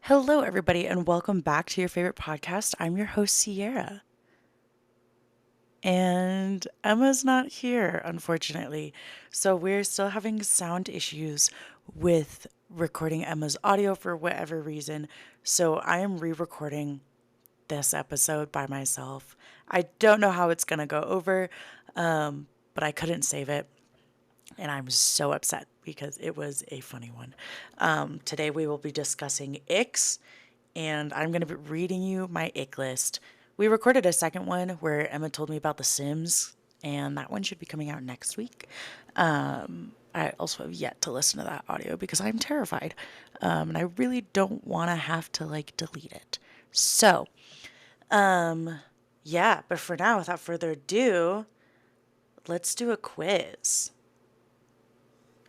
Hello, everybody, and welcome back to your favorite podcast. I'm your host, Sierra. And Emma's not here, unfortunately. So we're still having sound issues with recording Emma's audio for whatever reason. So I am re recording this episode by myself. I don't know how it's going to go over, but I couldn't save it. And I'm so upset because it was a funny one. Today we will be discussing icks, and I'm going to be reading you my ick list. We recorded a second one where Emma told me about The Sims, and that one should be coming out next week. I also have yet to listen to that audio because I'm terrified, and I really don't want to have to delete it. So, yeah, but for now, without further ado, let's do a quiz.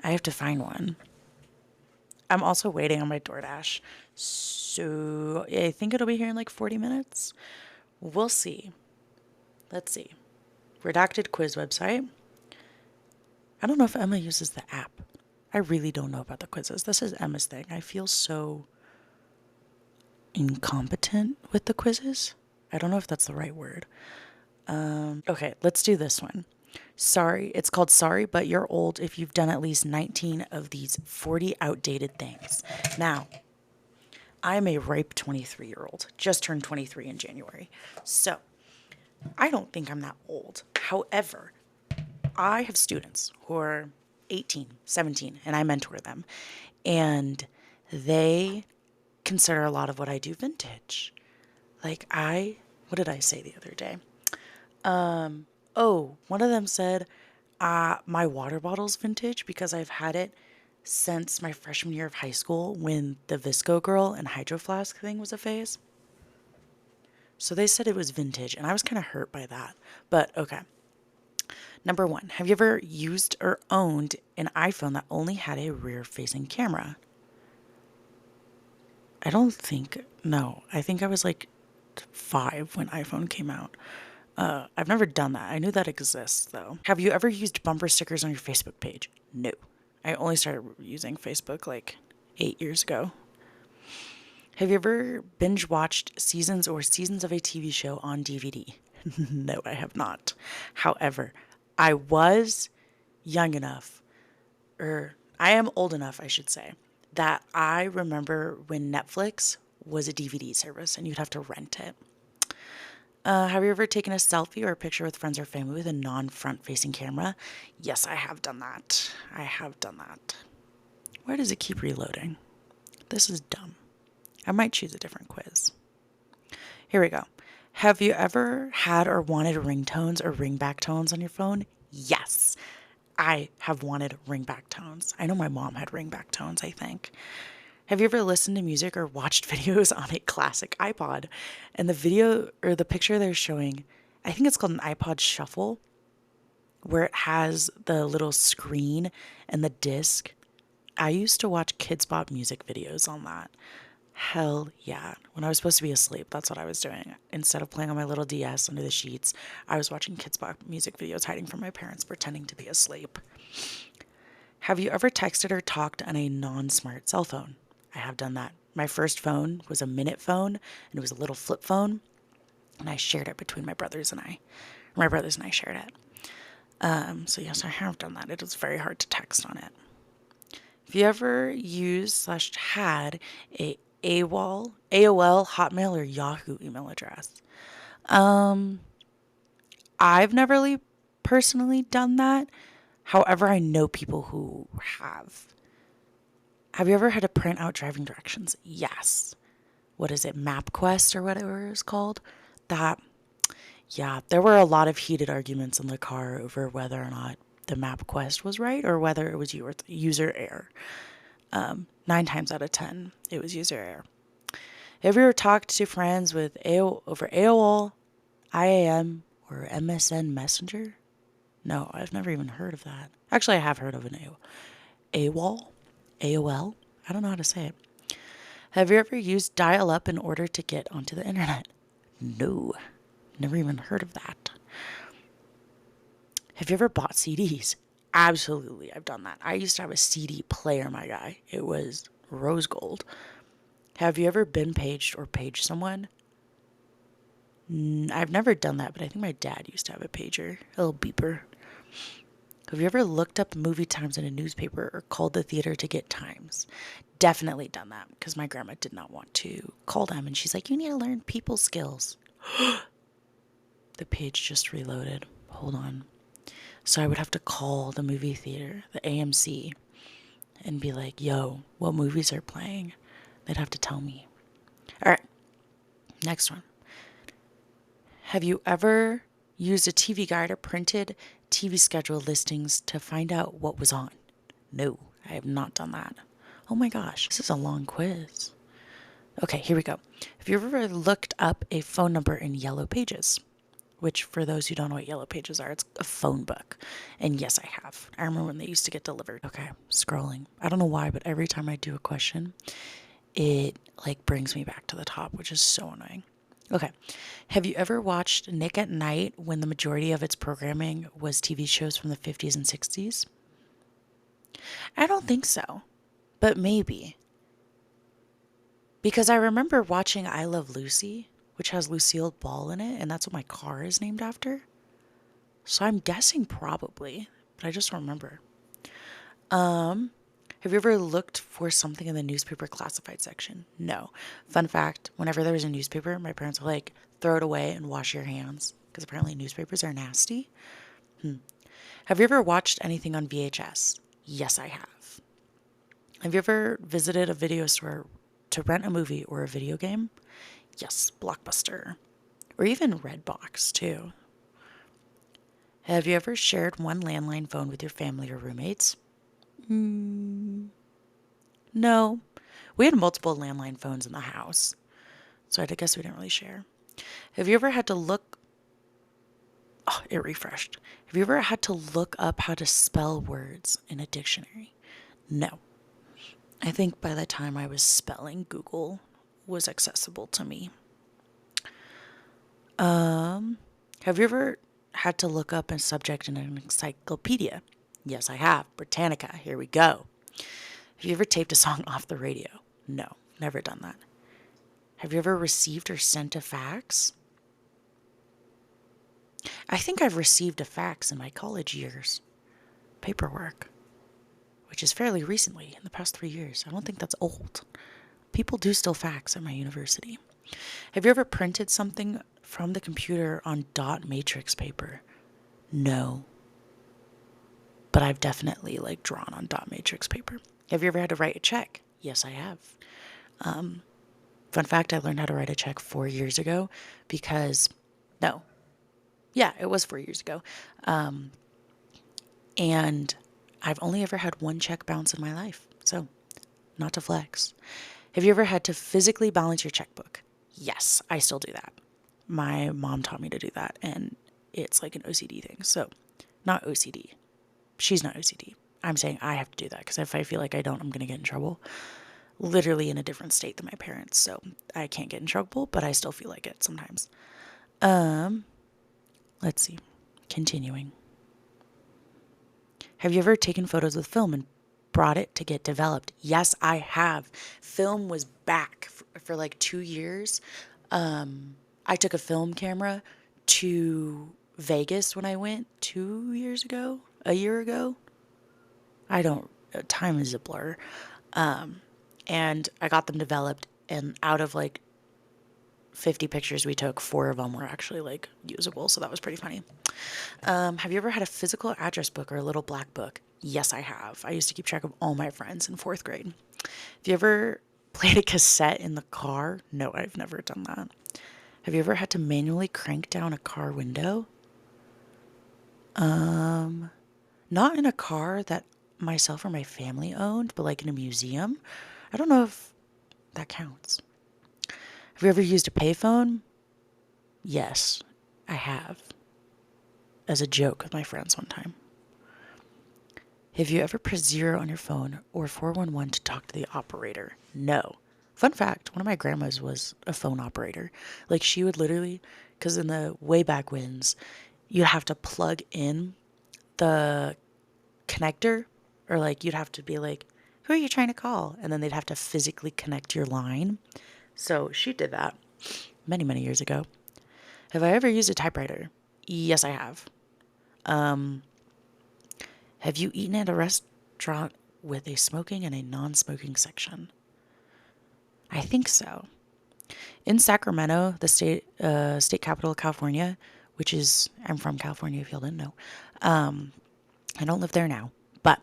I have to find one. I'm also waiting on my DoorDash. So I think it'll be here in like 40 minutes. We'll see. Let's see. Redacted quiz website. I don't know if Emma uses the app. I really don't know about the quizzes. This is Emma's thing. I feel so incompetent with the quizzes. I don't know if that's the right word. Okay, let's do this one. Sorry, it's called Sorry, but you're old if you've done at least 19 of these 40 outdated things. Now, I'm a ripe 23-year-old, just turned 23 in January. So, I don't think I'm that old. However, I have students who are 18, 17, and I mentor them. And they consider a lot of what I do vintage. What did I say the other day? One of them said, my water bottle's vintage because I've had it since my freshman year of high school when the Visco Girl and Hydro Flask thing was a phase. So they said it was vintage, and I was kind of hurt by that. But okay. Number one, have you ever used or owned an iPhone that only had a rear-facing camera? No. I think I was like 5 when iPhone came out. I've never done that. I knew that exists, though. Have you ever used bumper stickers on your Facebook page? No. I only started using Facebook like 8 years ago. Have you ever binge watched seasons of a TV show on DVD? No, I have not. However, I was young enough, or I am old enough, I should say, that I remember when Netflix was a DVD service and you'd have to rent it. Have you ever taken a selfie or a picture with friends or family with a non-front facing camera? Yes, I have done that. Why does it keep reloading? This is dumb. I might choose a different quiz. Here we go. Have you ever had or wanted ringtones or ringback tones on your phone? Yes, I have wanted ringback tones. I know my mom had ringback tones, I think. Have you ever listened to music or watched videos on a classic iPod? And the video or the picture they're showing, I think it's called an iPod Shuffle, where it has the little screen and the disc. I used to watch Kids Bop music videos on that. Hell yeah. When I was supposed to be asleep, that's what I was doing. Instead of playing on my little DS under the sheets, I was watching Kids Bop music videos, hiding from my parents, pretending to be asleep. Have you ever texted or talked on a non-smart cell phone? I have done that. My first phone was a Minute phone, and it was a little flip phone, and I shared it between my brothers and I. My brothers and I shared it. So yes, I have done that. It is very hard to text on it. Have you ever used/had a AOL, Hotmail, or Yahoo email address? I've never really personally done that. However, I know people who have. Have you ever had to print out driving directions? Yes. What is it, MapQuest or whatever it's called? Yeah, there were a lot of heated arguments in the car over whether or not the MapQuest was right or whether it was user error. 9 times out of 10, it was user error. Have you ever talked to friends with over AOL, IAM, or MSN Messenger? No, I've never even heard of that. Actually, I have heard of an AOL. AOL? I don't know how to say it. Have you ever used dial-up in order to get onto the internet? No, never even heard of that. Have you ever bought CDs? Absolutely, I've done that. I used to have a CD player, my guy. It was rose gold. Have you ever been paged or paged someone? I've never done that, but I think my dad used to have a pager, a little beeper. Have you ever looked up movie times in a newspaper or called the theater to get times? Definitely done that because my grandma did not want to call them and she's like, you need to learn people skills. The page just reloaded. Hold on. So I would have to call the movie theater, the AMC, and be like, yo, what movies are playing? They'd have to tell me. All right, next one. Have you ever used a TV guide or printed TV schedule listings to find out what was on? No, I have not done that. Oh my gosh, this is a long quiz. Okay, here we go. Have you ever looked up a phone number in Yellow Pages? Which, for those who don't know what Yellow Pages are, it's a phone book. And yes, I have. I remember when they used to get delivered. Okay, scrolling. I don't know why, but every time I do a question, it like brings me back to the top, which is so annoying. Okay. Have you ever watched Nick at Night when the majority of its programming was TV shows from the 50s and 60s? I don't think so, but maybe. Because I remember watching I Love Lucy, which has Lucille Ball in it, and that's what my car is named after. So I'm guessing probably, but I just don't remember. Have you ever looked for something in the newspaper classified section? No. Fun fact, whenever there was a newspaper, my parents were like, throw it away and wash your hands. Because apparently newspapers are nasty. Have you ever watched anything on VHS? Yes, I have. Have you ever visited a video store to rent a movie or a video game? Yes, Blockbuster. Or even Redbox, too. Have you ever shared one landline phone with your family or roommates? No. We had multiple landline phones in the house, so I guess we didn't really share. Have you ever had to look... Oh, it refreshed. Have you ever had to look up how to spell words in a dictionary? No. I think by the time I was spelling, Google was accessible to me. Have you ever had to look up a subject in an encyclopedia? Yes, I have. Britannica. Here we go. Have you ever taped a song off the radio? No, never done that. Have you ever received or sent a fax? I think I've received a fax in my college years. Paperwork. Which is fairly recently, in the past 3 years. I don't think that's old. People do still fax at my university. Have you ever printed something from the computer on dot matrix paper? No. But I've definitely drawn on dot matrix paper. Have you ever had to write a check? Yes, I have. Fun fact, I learned how to write a check 4 years ago because, no. Yeah, it was 4 years ago. And I've only ever had one check bounce in my life. So, not to flex. Have you ever had to physically balance your checkbook? Yes, I still do that. My mom taught me to do that, and it's like an OCD thing. So, not OCD. She's not OCD. I'm saying I have to do that because if I feel like I don't, I'm going to get in trouble. Literally in a different state than my parents, so I can't get in trouble, but I still feel like it sometimes. Let's see. Continuing. Have you ever taken photos with film and brought it to get developed? Yes, I have. Film was back for like 2 years. I took a film camera to Vegas when I went 2 years ago, a year ago. Time is a blur. And I got them developed, and out of 50 pictures we took, 4 of them were actually usable, so that was pretty funny. Have you ever had a physical address book or a little black book? Yes, I have. I used to keep track of all my friends in 4th grade. Have you ever played a cassette in the car? No, I've never done that. Have you ever had to manually crank down a car window? Not in a car that myself or my family owned, but in a museum. I don't know if that counts. Have you ever used a payphone? Yes, I have. As a joke with my friends one time. Have you ever pressed 0 on your phone or 411 to talk to the operator? No. Fun fact, one of my grandmas was a phone operator. She would literally, because in the way back whens, you'd have to plug in the connector, or you'd have to be Who are you trying to call? And then they'd have to physically connect your line. So she did that many, many years ago. Have I ever used a typewriter? Yes, I have. Have you eaten at a restaurant with a smoking and a non-smoking section? I think so. In Sacramento, the state capital of California, which is, I'm from California if y'all didn't know. I don't live there now, but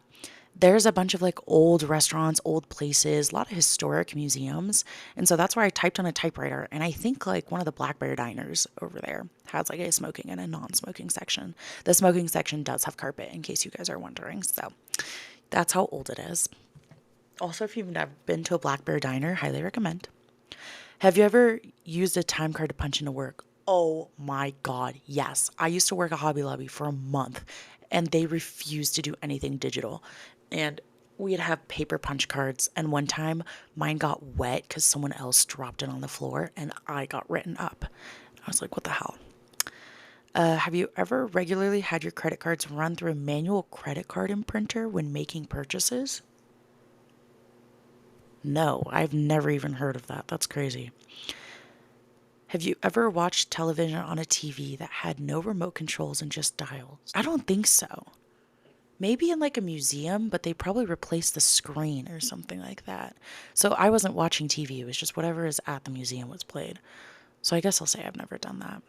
there's a bunch of like old restaurants, old places, a lot of historic museums. And so that's where I typed on a typewriter. And I think like one of the Black Bear diners over there has like a smoking and a non-smoking section. The smoking section does have carpet, in case you guys are wondering. So that's how old it is. Also, if you've never been to a Black Bear diner, highly recommend. Have you ever used a time card to punch into work? Oh my God, yes. I used to work at Hobby Lobby for a month and they refused to do anything digital. And we'd have paper punch cards. And one time mine got wet because someone else dropped it on the floor and I got written up. I was like, what the hell? Have you ever regularly had your credit cards run through a manual credit card imprinter when making purchases? No, I've never even heard of that. That's crazy. Have you ever watched television on a TV that had no remote controls and just dials? I don't think so. Maybe in like a museum, but they probably replaced the screen or something like that. So I wasn't watching TV. It was just whatever is at the museum was played. So I guess I'll say I've never done that.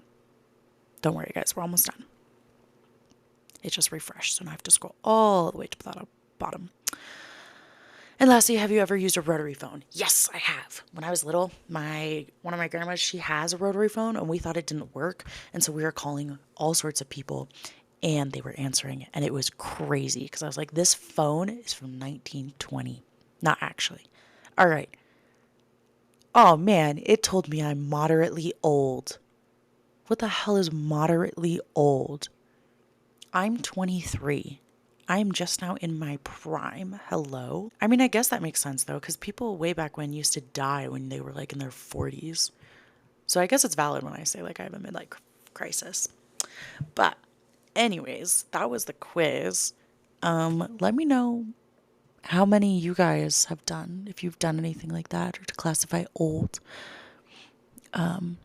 Don't worry, guys. We're almost done. It just refreshed, so now I have to scroll all the way to the bottom. And lastly, have you ever used a rotary phone? Yes, I have. When I was little, one of my grandmas, she has a rotary phone and we thought it didn't work. And so we were calling all sorts of people and they were answering and it was crazy because I was like, this phone is from 1920. Not actually. All right. Oh man, it told me I'm moderately old. What the hell is moderately old? I'm 23. I'm just now in my prime. Hello? I mean, I guess that makes sense though, because people way back when used to die when they were like in their 40s. So I guess it's valid when I say like I have a midlife crisis. But anyways, that was the quiz. Let me know how many you guys have done, if you've done anything like that or to classify old. I'm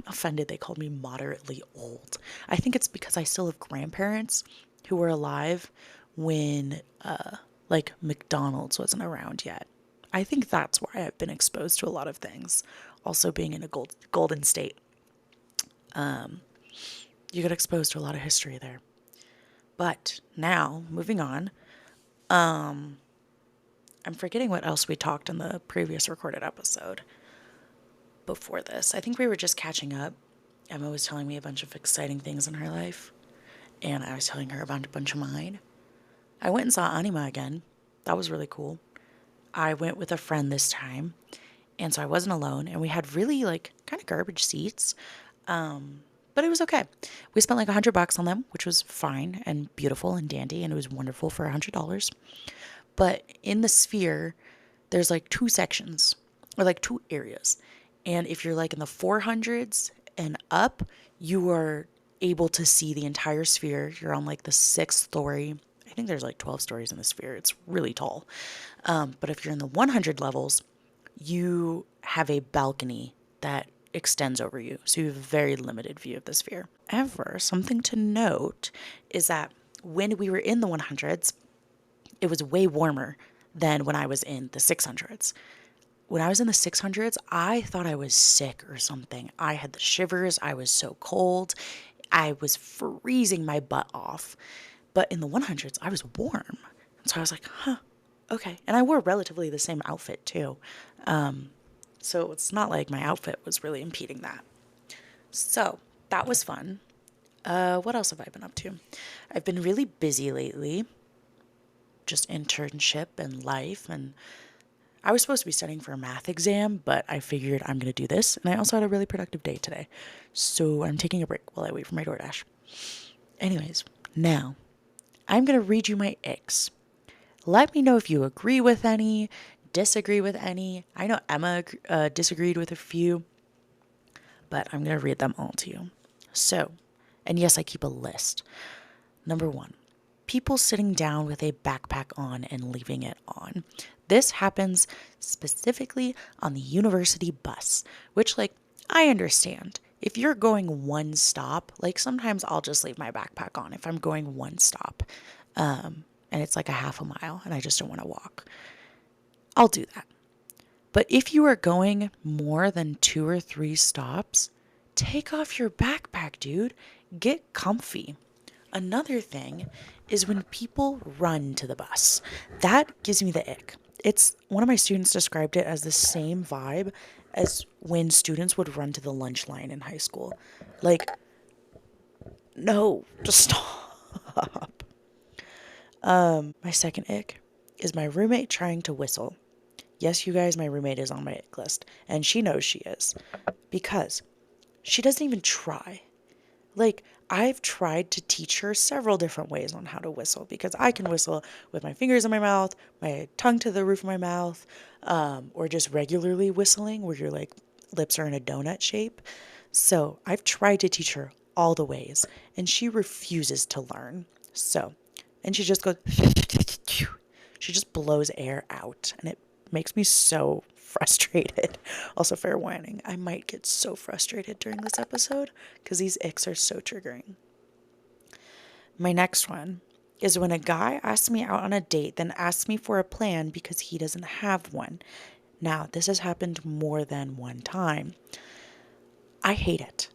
offended they called me moderately old. I think it's because I still have grandparents who were alive when like McDonald's wasn't around yet. I think that's why I've been exposed to a lot of things. Also being in a golden state. You get exposed to a lot of history there. But now, moving on, I'm forgetting what else we talked in the previous recorded episode before this. I think we were just catching up. Emma was telling me a bunch of exciting things in her life, and I was telling her about a bunch of mine. I went and saw Anima again. That was really cool. I went with a friend this time, and so I wasn't alone, and we had really, like, kind of garbage seats, but it was okay. We spent like $100 on them, which was fine and beautiful and dandy, and it was wonderful for $100. But in the Sphere, there's like two sections, or like two areas, and if you're like in the 400s and up, you are able to see the entire Sphere. You're on like the 6th story. I think there's like 12 stories in the Sphere. It's really tall. But if you're in the 100 levels, you have a balcony that extends over you. So you have a very limited view of the Sphere. However, something to note is that when we were in the 100s, it was way warmer than when I was in the 600s. When I was in the 600s, I thought I was sick or something. I had the shivers. I was so cold. I was freezing my butt off. But in the 100s, I was warm. And so I was like, huh, okay. And I wore relatively the same outfit too. So it's not like my outfit was really impeding that. So that was fun. What else have I been up to? I've been really busy lately. Just internship and life. And I was supposed to be studying for a math exam, but I figured I'm going to do this. And I also had a really productive day today. So I'm taking a break while I wait for my DoorDash. Anyways, now I'm going to read you my icks. Let me know if you agree with any, disagree with any. I know Emma disagreed with a few, but I'm going to read them all to you. So, and yes, I keep a list. Number 1, People sitting down with a backpack on and leaving it on. This happens specifically on the university bus, which, like, I understand. If you're going one stop, like, sometimes I'll just leave my backpack on if I'm going one stop, and it's like a half a mile and I just don't want to walk. I'll do that. But if you are going more than 2 or 3 stops, take off your backpack, dude. Get comfy. Another thing is when people run to the bus. That gives me the ick. It's one of my students described it as the same vibe as when students would run to the lunch line in high school. Like, no, just stop. My second ick is my roommate trying to whistle. Yes, you guys, my roommate is on my ick list, and she knows she is because she doesn't even try. Like, I've tried to teach her several different ways on how to whistle because I can whistle with my fingers in my mouth, my tongue to the roof of my mouth, or just regularly whistling where your like lips are in a donut shape. So I've tried to teach her all the ways, and she refuses to learn. So, and she just goes, she just blows air out, and it makes me so frustrated. Also, fair warning, I might get so frustrated during this episode because these icks are so triggering. My next one is when a guy asks me out on a date, then asks me for a plan because he doesn't have one. Now, this has happened more than one time. I hate it.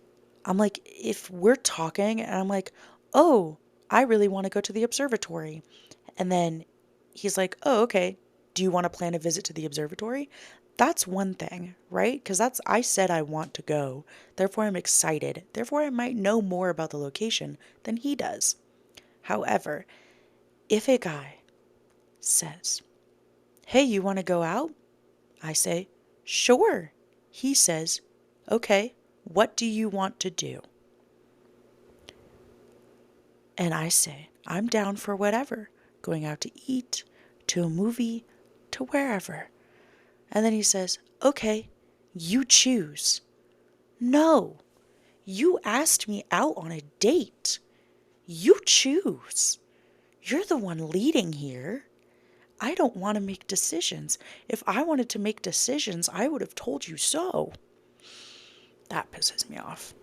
I'm like, if we're talking and I'm like, oh, I really want to go to the observatory. And then he's like, oh, okay. Do you want to plan a visit to the observatory? That's one thing, right? Because I said I want to go. Therefore, I'm excited. Therefore, I might know more about the location than he does. However, if a guy says, hey, you want to go out? I say, sure. He says, okay, what do you want to do? And I say, I'm down for whatever. Going out to eat, to a movie, to wherever. And then he says, okay, you choose. No, you asked me out on a date. You choose. You're the one leading here. I don't want to make decisions. If I wanted to make decisions, I would have told you so. That pisses me off.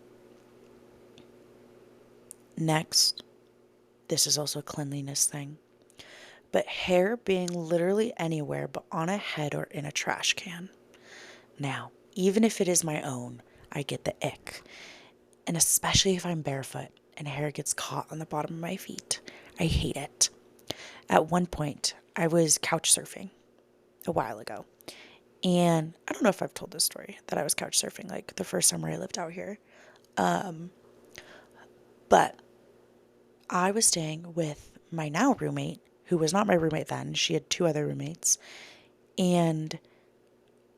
Next, this is also a cleanliness thing, but hair being literally anywhere but on a head or in a trash can. Now, even if it is my own, I get the ick. And especially if I'm barefoot and hair gets caught on the bottom of my feet. I hate it. At one point, I was couch surfing a while ago. And I don't know if I've told this story, that I was couch surfing like the first summer I lived out here. But I was staying with my now roommate, who was not my roommate then. She had 2 other roommates. And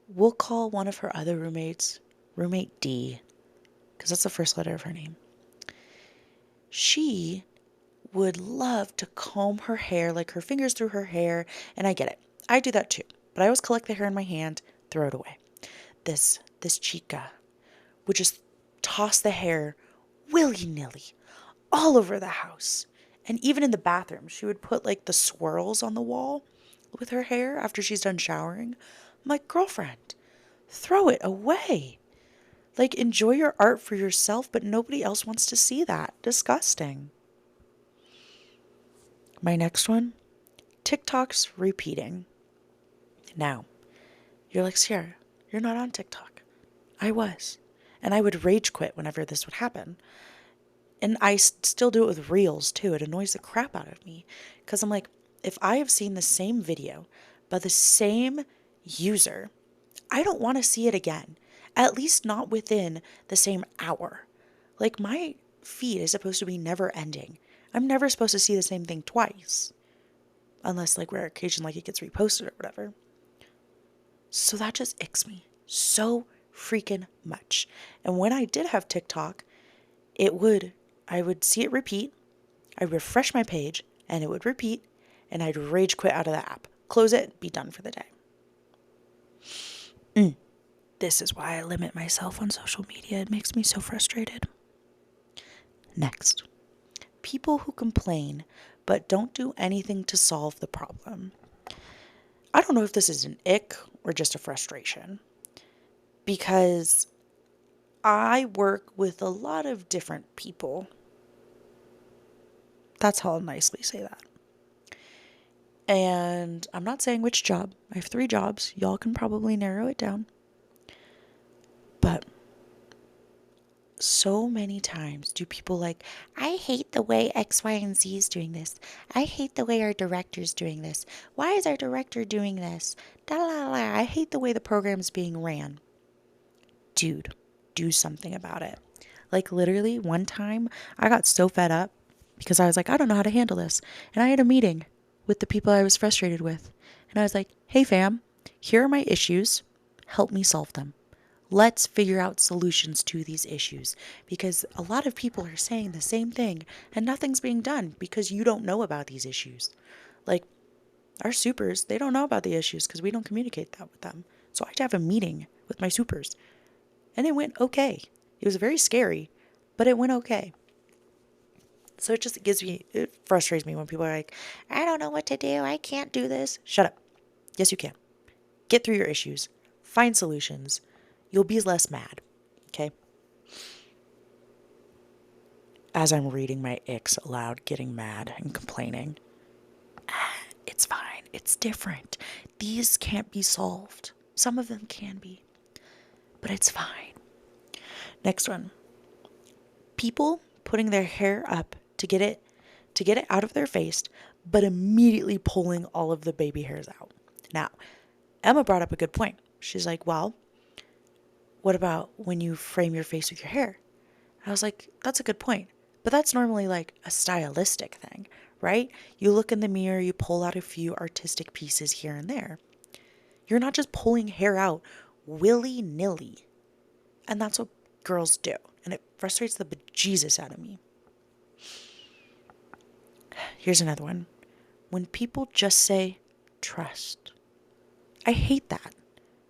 we'll call one of her other roommates roommate D, because that's the first letter of her name. She would love to comb her hair, like her fingers through her hair, and I get it. I do that too. But I always collect the hair in my hand, throw it away. This chica would just toss the hair willy-nilly all over the house. And even in the bathroom, she would put like the swirls on the wall with her hair after she's done showering. I'm like, girlfriend, throw it away. Like, enjoy your art for yourself, but nobody else wants to see that. Disgusting. My next one, TikTok's repeating. Now, you're like, Sierra, you're not on TikTok. I was. And I would rage quit whenever this would happen. And I still do it with Reels, too. It annoys the crap out of me. Because I'm like, if I have seen the same video by the same user, I don't want to see it again. At least not within the same hour. Like, my feed is supposed to be never ending. I'm never supposed to see the same thing twice. Unless, like, rare occasion, like, it gets reposted or whatever. So that just icks me so freaking much. And when I did have TikTok, I would see it repeat, I'd refresh my page, and it would repeat, and I'd rage quit out of the app. Close it, be done for the day. This is why I limit myself on social media. It makes me so frustrated. Next, people who complain but don't do anything to solve the problem. I don't know if this is an ick or just a frustration because I work with a lot of different people. That's how I'll nicely say that. And I'm not saying which job. I have 3 jobs. Y'all can probably narrow it down. But so many times do people like, I hate the way X, Y, and Z is doing this. I hate the way our director's doing this. Why is our director doing this? Da la la. I hate the way the program's being ran. Dude, do something about it. Like literally one time I got so fed up because I was like, I don't know how to handle this. And I had a meeting with the people I was frustrated with. And I was like, hey fam, here are my issues. Help me solve them. Let's figure out solutions to these issues because a lot of people are saying the same thing and nothing's being done because you don't know about these issues. Like our supers, they don't know about the issues because we don't communicate that with them. So I had to have a meeting with my supers and it went okay. It was very scary, but it went okay. So it frustrates me when people are like, I don't know what to do. I can't do this. Shut up. Yes, you can. Get through your issues. Find solutions. You'll be less mad. Okay? As I'm reading my icks aloud, getting mad and complaining. It's fine. It's different. These can't be solved. Some of them can be. But it's fine. Next one. People putting their hair up to get it out of their face, but immediately pulling all of the baby hairs out. Now, Emma brought up a good point. She's like, well, what about when you frame your face with your hair? I was like, that's a good point. But that's normally like a stylistic thing, right? You look in the mirror, you pull out a few artistic pieces here and there. You're not just pulling hair out willy-nilly. And that's what girls do. And it frustrates the bejesus out of me. Here's another one. When people just say, trust. I hate that.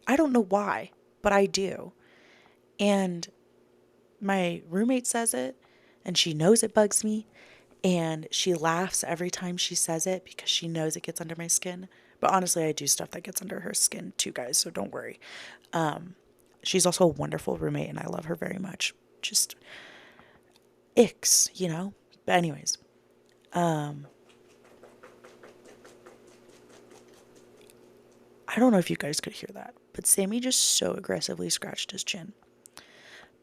I don't know why, but I do. And my roommate says it, and she knows it bugs me, and she laughs every time she says it because she knows it gets under my skin. But honestly, I do stuff that gets under her skin too, guys, so don't worry. She's also a wonderful roommate, and I love her very much. Just icks, you know? But anyways, I don't know if you guys could hear that, but Sammy just so aggressively scratched his chin.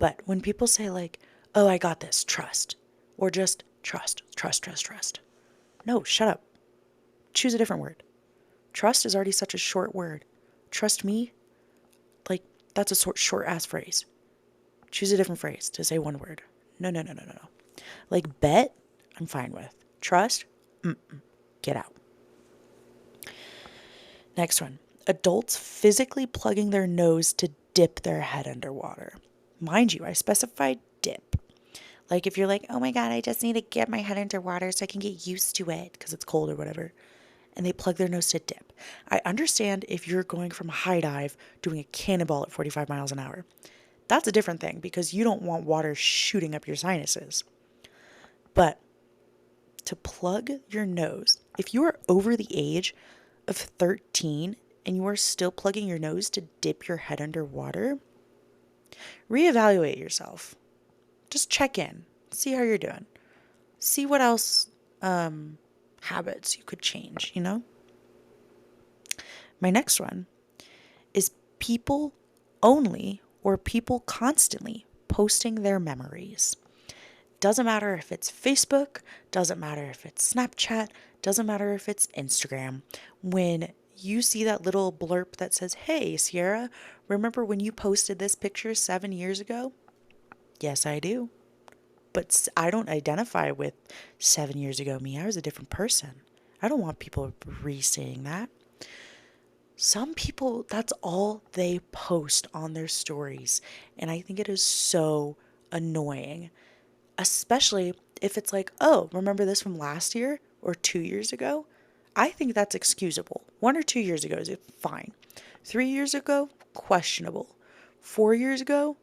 But when people say like, oh, I got this, trust, or just trust. No, shut up. Choose a different word. Trust is already such a short word. Trust me, like, that's a short ass phrase. Choose a different phrase to say one word. No. Like, bet, I'm fine with. Trust, get out. Next one. Adults physically plugging their nose to dip their head underwater. Mind you, I specified dip. Like if you're like, oh my God, I just need to get my head underwater so I can get used to it because it's cold or whatever. And they plug their nose to dip. I understand if you're going from a high dive doing a cannonball at 45 miles an hour. That's a different thing because you don't want water shooting up your sinuses. But to plug your nose, if you are over the age of 13 and you are still plugging your nose to dip your head underwater, reevaluate yourself. Just check in. See how you're doing. See what else habits you could change, you know? My next one is people only or people constantly posting their memories. Doesn't matter if it's Facebook, doesn't matter if it's Snapchat, doesn't matter if it's Instagram. When you see that little blurb that says, hey, Sierra, remember when you posted this picture 7 years ago? Yes, I do. But I don't identify with 7 years ago me. I was a different person. I don't want people re-seeing that. Some people, that's all they post on their stories. And I think it is so annoying. Especially if it's like, oh, remember this from last year or 2 years ago? I think that's excusable. 1 or 2 years ago is fine. 3 years ago, questionable. 4 years ago,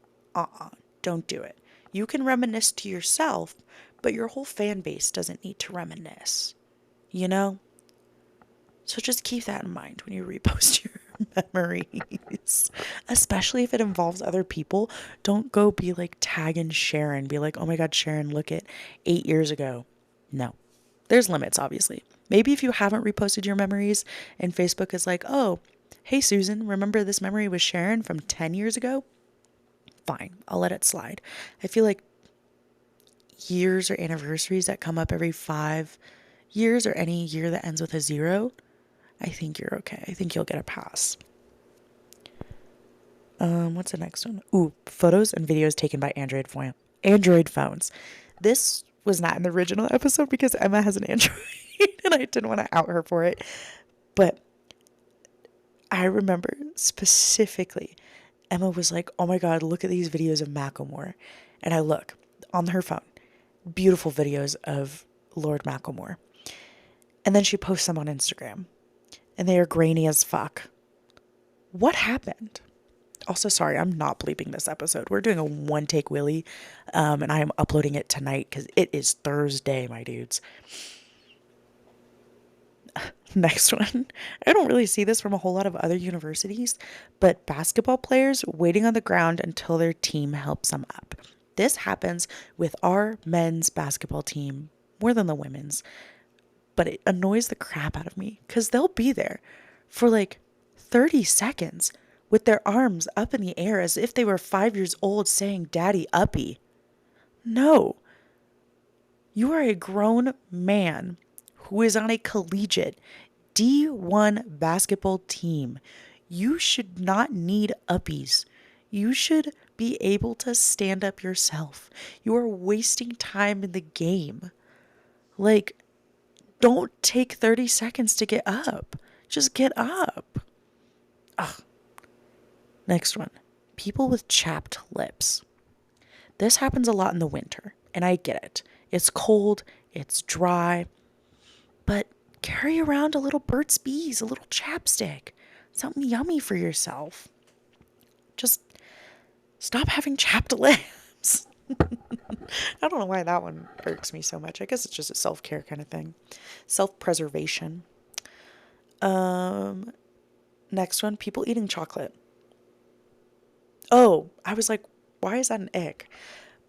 don't do it. You can reminisce to yourself, but your whole fan base doesn't need to reminisce. you know? So just keep that in mind when you repost your memories, especially if it involves other people. Don't go be like tagging Sharon, be like, oh my God, Sharon, look at 8 years ago. No, there's limits, obviously. Maybe if you haven't reposted your memories and Facebook is like, oh, hey, Susan, remember this memory was Sharon from 10 years ago? Fine, I'll let it slide. I feel like years or anniversaries that come up every 5 years or any year that ends with a zero, I think you're okay. I think you'll get a pass. What's the next one? Ooh, photos and videos taken by Android phones. This was not in the original episode because Emma has an Android and I didn't want to out her for it. But I remember specifically Emma was like, "Oh my God, look at these videos of Macklemore." And I look on her phone, beautiful videos of Lord Macklemore. And then she posts them on Instagram and they are grainy as fuck. What happened? Also, sorry, I'm not bleeping this episode. We're doing a one take Willy, and I am uploading it tonight because it is Thursday, my dudes. Next one. I don't really see this from a whole lot of other universities, but basketball players waiting on the ground until their team helps them up. This happens with our men's basketball team more than the women's, but it annoys the crap out of me because they'll be there for like 30 seconds with their arms up in the air as if they were 5 years old saying, Daddy, uppy. No, you are a grown man who is on a collegiate D1 basketball team. You should not need uppies. You should be able to stand up yourself. You are wasting time in the game. Like, don't take 30 seconds to get up. Just get up. Ugh. Next one. People with chapped lips. This happens a lot in the winter, and I get it. It's cold, it's dry, but carry around a little Burt's Bees, a little chapstick, something yummy for yourself. Just stop having chapped lips. I don't know why that one irks me so much. I guess it's just a self-care kind of thing. Self-preservation. Next one, people eating chocolate. Oh, I was like, why is that an ick?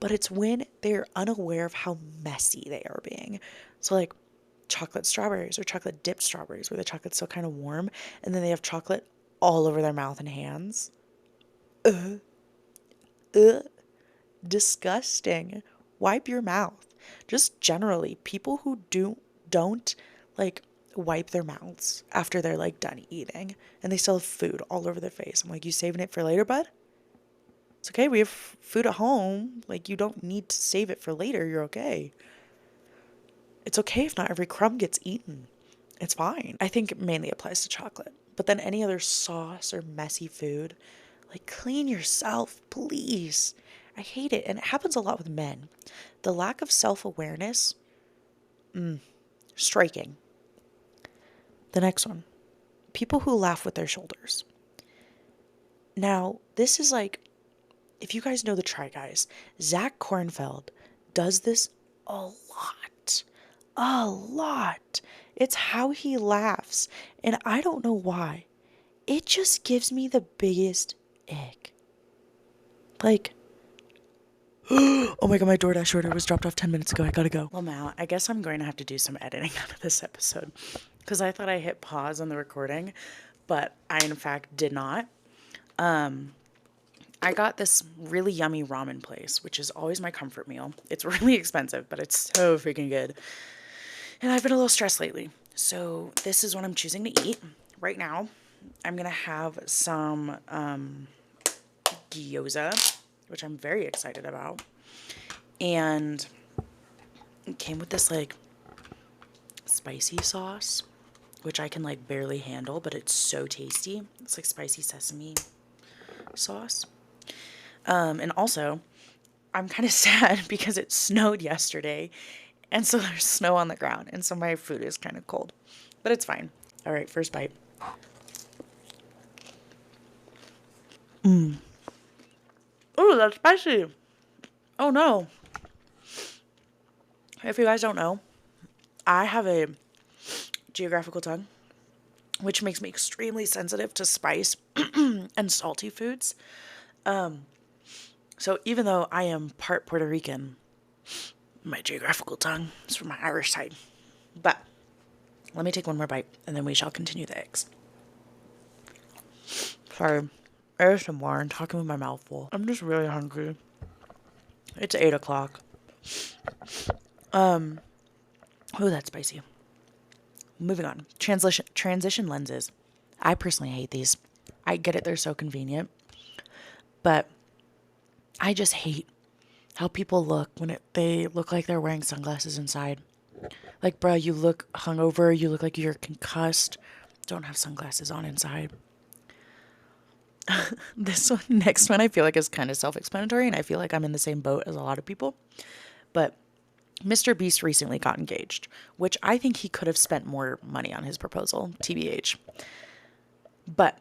But it's when they're unaware of how messy they are being. So like chocolate strawberries or chocolate dipped strawberries where the chocolate's still kind of warm and then they have chocolate all over their mouth and hands. Ugh. Ugh. Disgusting. Wipe your mouth. Just generally, people who don't like wipe their mouths after they're like done eating and they still have food all over their face. I'm like, you saving it for later, bud? It's okay. We have food at home. Like, you don't need to save it for later. You're okay. It's okay if not every crumb gets eaten. It's fine. I think it mainly applies to chocolate. But then any other sauce or messy food, like, clean yourself, please. I hate it. And it happens a lot with men. The lack of self-awareness, striking. The next one. People who laugh with their shoulders. Now, this is like, if you guys know the Try Guys, Zach Kornfeld does this a lot. A lot. It's how he laughs. And I don't know why. It just gives me the biggest ick. Like, oh my God, my DoorDash order was dropped off 10 minutes ago. I gotta go. Lamau, I guess I'm going to have to do some editing out of this episode because I thought I hit pause on the recording, but I in fact did not. I got this really yummy ramen place, which is always my comfort meal. It's really expensive, but it's so freaking good. And I've been a little stressed lately. So this is what I'm choosing to eat right now. I'm going to have some gyoza, which I'm very excited about. And it came with this like spicy sauce, which I can like barely handle, but it's so tasty. It's like spicy sesame sauce. And also, I'm kind of sad because it snowed yesterday, and so there's snow on the ground, and so my food is kind of cold. But it's fine. All right, first bite. Oh, that's spicy. Oh, no. If you guys don't know, I have a geographical tongue, which makes me extremely sensitive to spice and salty foods. So even though I am part Puerto Rican, my geographical tongue is from my Irish side. But let me take one more bite, and then we shall continue the eggs. Sorry, ASMR and talking with my mouth full. I'm just really hungry. It's 8 o'clock. Oh, that's spicy. Moving on. Transition lenses. I personally hate these. I get it, they're so convenient. But I just hate how people look when they look like they're wearing sunglasses inside. Like, bruh, you look hungover, you look like you're concussed. Don't have sunglasses on inside. This one, next one, I feel like is kind of self-explanatory, and I feel like I'm in the same boat as a lot of people. But Mr. Beast recently got engaged, which I think he could have spent more money on his proposal, TBH. But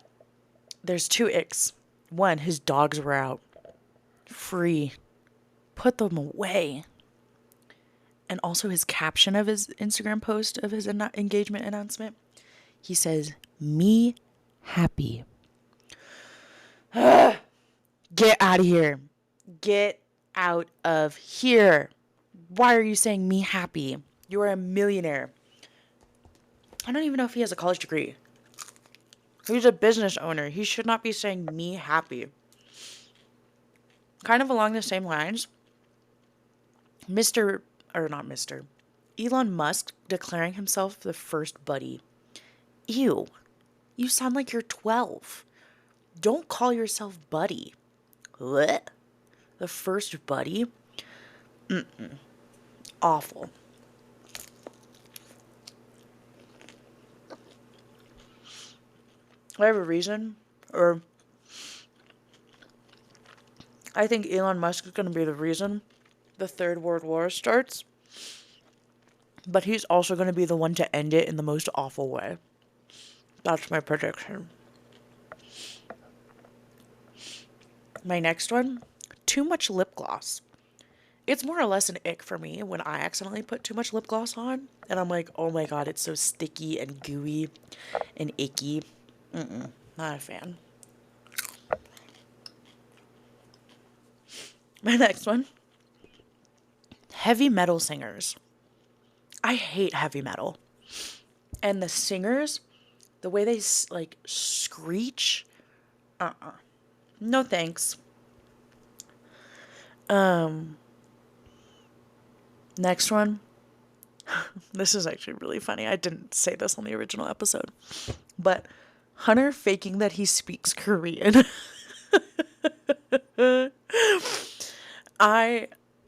there's 2 icks. One, his dogs were out. Free. Put them away. And also his caption of his Instagram post of his engagement announcement, he says, "Me happy." Get out of here. Get out of here. Why are you saying "me happy"? You are a millionaire. I don't even know if he has a college degree. He's a business owner. He should not be saying "me happy." Kind of along the same lines, Elon Musk declaring himself the first buddy. Ew. You sound like you're 12. Don't call yourself buddy. What? The first buddy? Awful. I have a reason, or I think Elon Musk is going to be the reason the Third World War starts, but he's also going to be the one to end it in the most awful way. That's my prediction. My next one, too much lip gloss. It's more or less an ick for me when I accidentally put too much lip gloss on, and I'm like, oh my god, it's so sticky and gooey and icky. Not a fan. My next one, heavy metal singers. I hate heavy metal. And the singers, the way they like screech, no thanks. Next one. This is actually really funny. I didn't say this on the original episode. But Hunter faking that he speaks Korean.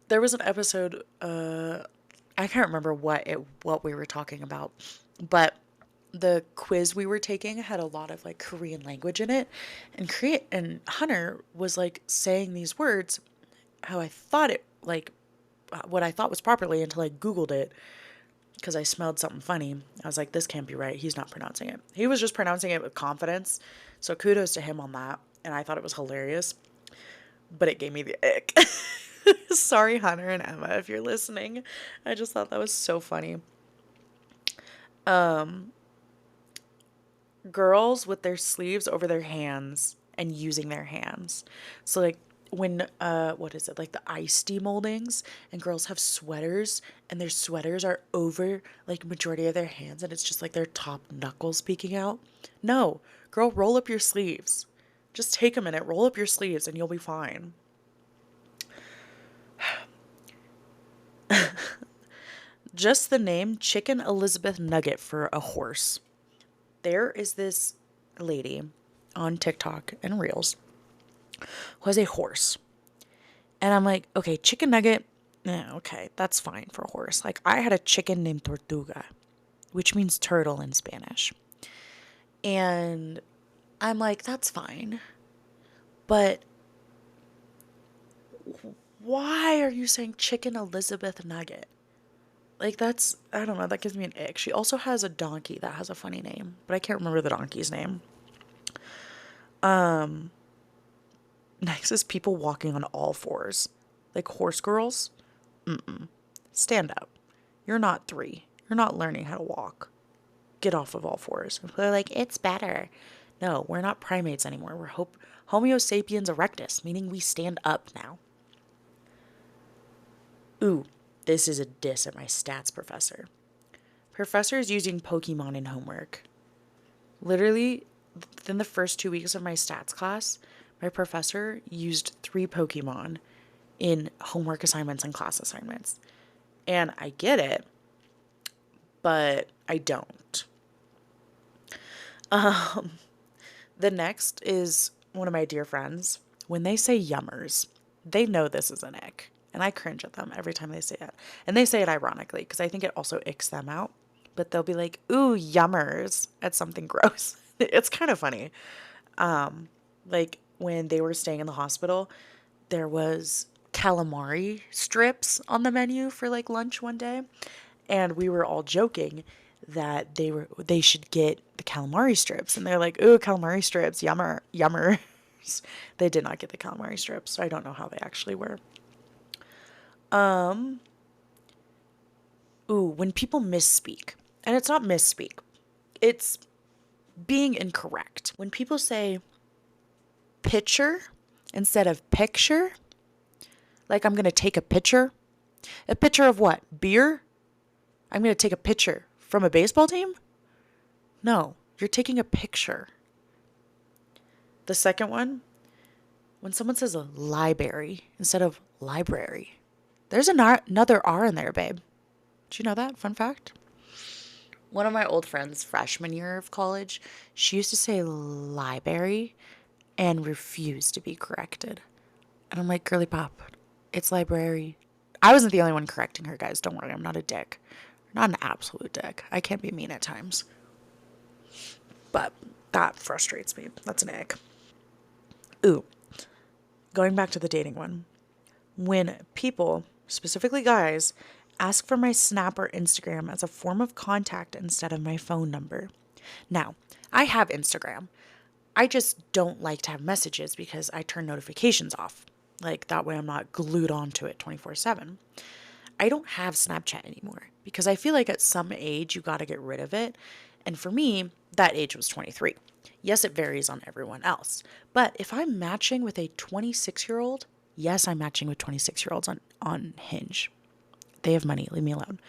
There was an episode, I can't remember what we were talking about, but the quiz we were taking had a lot of like Korean language in it, and Hunter was like saying these words how I thought it, like what I thought was properly, until I Googled it because I smelled something funny. I was like, this can't be right. He's not pronouncing it. He was just pronouncing it with confidence. So kudos to him on that. And I thought it was hilarious, but it gave me the ick. Sorry, Hunter and Emma, if you're listening. I just thought that was so funny. Girls with their sleeves over their hands and using their hands. So like when what is it, like the ice demoldings, and girls have sweaters and their sweaters are over like majority of their hands and it's just like their top knuckles peeking out. No, girl, roll up your sleeves. Just take a minute, roll up your sleeves, and you'll be fine. Just the name Chicken Elizabeth Nugget for a horse. There is this lady on TikTok and Reels who has a horse. And I'm like, okay, chicken nugget, okay, that's fine for a horse. Like, I had a chicken named Tortuga, which means turtle in Spanish. And I'm like, that's fine. But why are you saying Chicken Elizabeth Nugget? Like, that's, I don't know, that gives me an ick. She also has a donkey that has a funny name, but I can't remember the donkey's name. Next is people walking on all fours. Like horse girls. Stand up. You're not 3. You're not learning how to walk. get off of all fours. And they're like, it's better. No, we're not primates anymore. We're Homo sapiens erectus, meaning we stand up now. Ooh, this is a diss at my stats professor. Professors using Pokemon in homework. Literally, within the first 2 weeks of my stats class, my professor used 3 Pokemon in homework assignments and class assignments. And I get it, but I don't. The next is one of my dear friends. When they say yummers, they know this is an ick. And I cringe at them every time they say it. And they say it ironically because I think it also icks them out. But they'll be like, ooh, yummers at something gross. It's kind of funny. Like when they were staying in the hospital, there was calamari strips on the menu for like lunch one day. And we were all joking that they should get the calamari strips. And they're like, ooh, calamari strips, yummers. They did not get the calamari strips, so I don't know how they actually were. Ooh, when people misspeak. And it's not misspeak. It's being incorrect. When people say picture instead of picture, like I'm going to take a picture. A picture of what? Beer? I'm going to take a picture from a baseball team? No, you're taking a picture. The second one, when someone says a library instead of library, there's another R in there, babe. Did you know that? Fun fact. One of my old friends, freshman year of college, she used to say library and refused to be corrected. And I'm like, girly pop, it's library. I wasn't the only one correcting her, guys. Don't worry, I'm not a dick. Not an absolute dick. I can be mean at times. But that frustrates me. That's an ick. Ooh, going back to the dating one. When people, specifically guys, ask for my Snap or Instagram as a form of contact instead of my phone number. Now, I have Instagram. I just don't like to have messages because I turn notifications off. Like that way I'm not glued onto it 24/7. I don't have Snapchat anymore because I feel like at some age you got to get rid of it. And for me, that age was 23. Yes, it varies on everyone else. But if I'm matching with a 26-year-old, yes, I'm matching with 26-year-olds on Hinge. They have money. Leave me alone.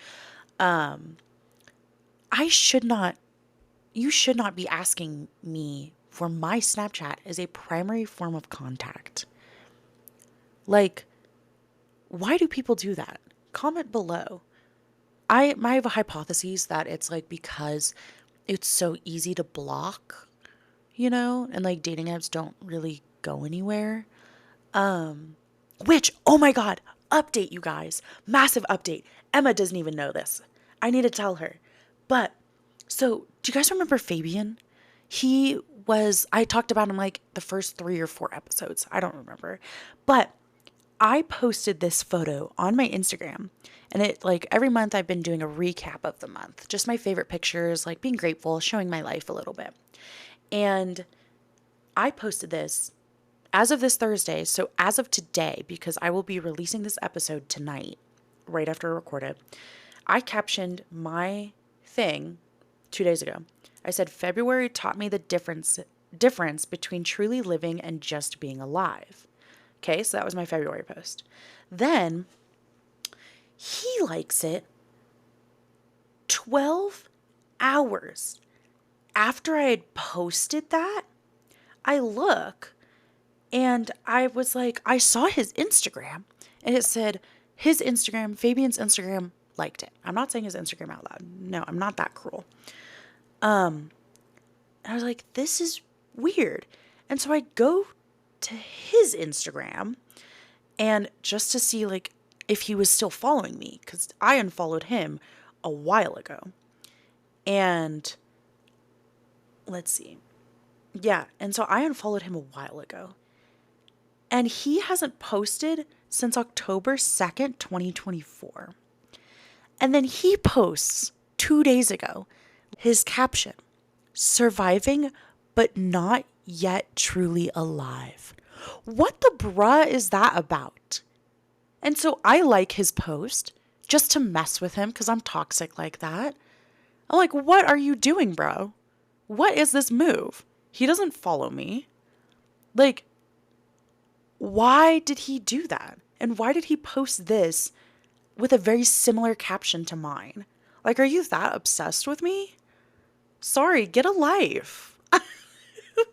You should not be asking me for my Snapchat as a primary form of contact. Like, why do people do that? Comment below. I have a hypothesis that it's like because it's so easy to block, and like dating apps don't really go anywhere. Which, oh my God, update you guys. Massive update. Emma doesn't even know this. I need to tell her. But, so, do you guys remember Fabian? I talked about him like the first 3 or 4 episodes. I don't remember. But I posted this photo on my Instagram. And it, like, every month I've been doing a recap of the month. Just my favorite pictures, like being grateful, showing my life a little bit. And I posted this as of this Thursday, so as of today, because I will be releasing this episode tonight, right after I record it, I captioned my thing 2 days ago. I said, February taught me the difference between truly living and just being alive. Okay, so that was my February post. Then, he likes it 12 hours after I had posted that. I look, and I was like, I saw his Instagram, and it said his Instagram, Fabian's Instagram, liked it. I'm not saying his Instagram out loud. No, I'm not that cruel. I was like, this is weird. And so I go to his Instagram, and just to see like if he was still following me, because I unfollowed him a while ago. And let's see. Yeah, and so I unfollowed him a while ago. And he hasn't posted since October 2nd, 2024. And then he posts 2 days ago his caption, surviving but not yet truly alive. What the bruh is that about? And so I like his post just to mess with him because I'm toxic like that. I'm like, what are you doing, bro? What is this move? He doesn't follow me. Like, why did he do that? And why did he post this with a very similar caption to mine? Like, are you that obsessed with me? Sorry, get a life.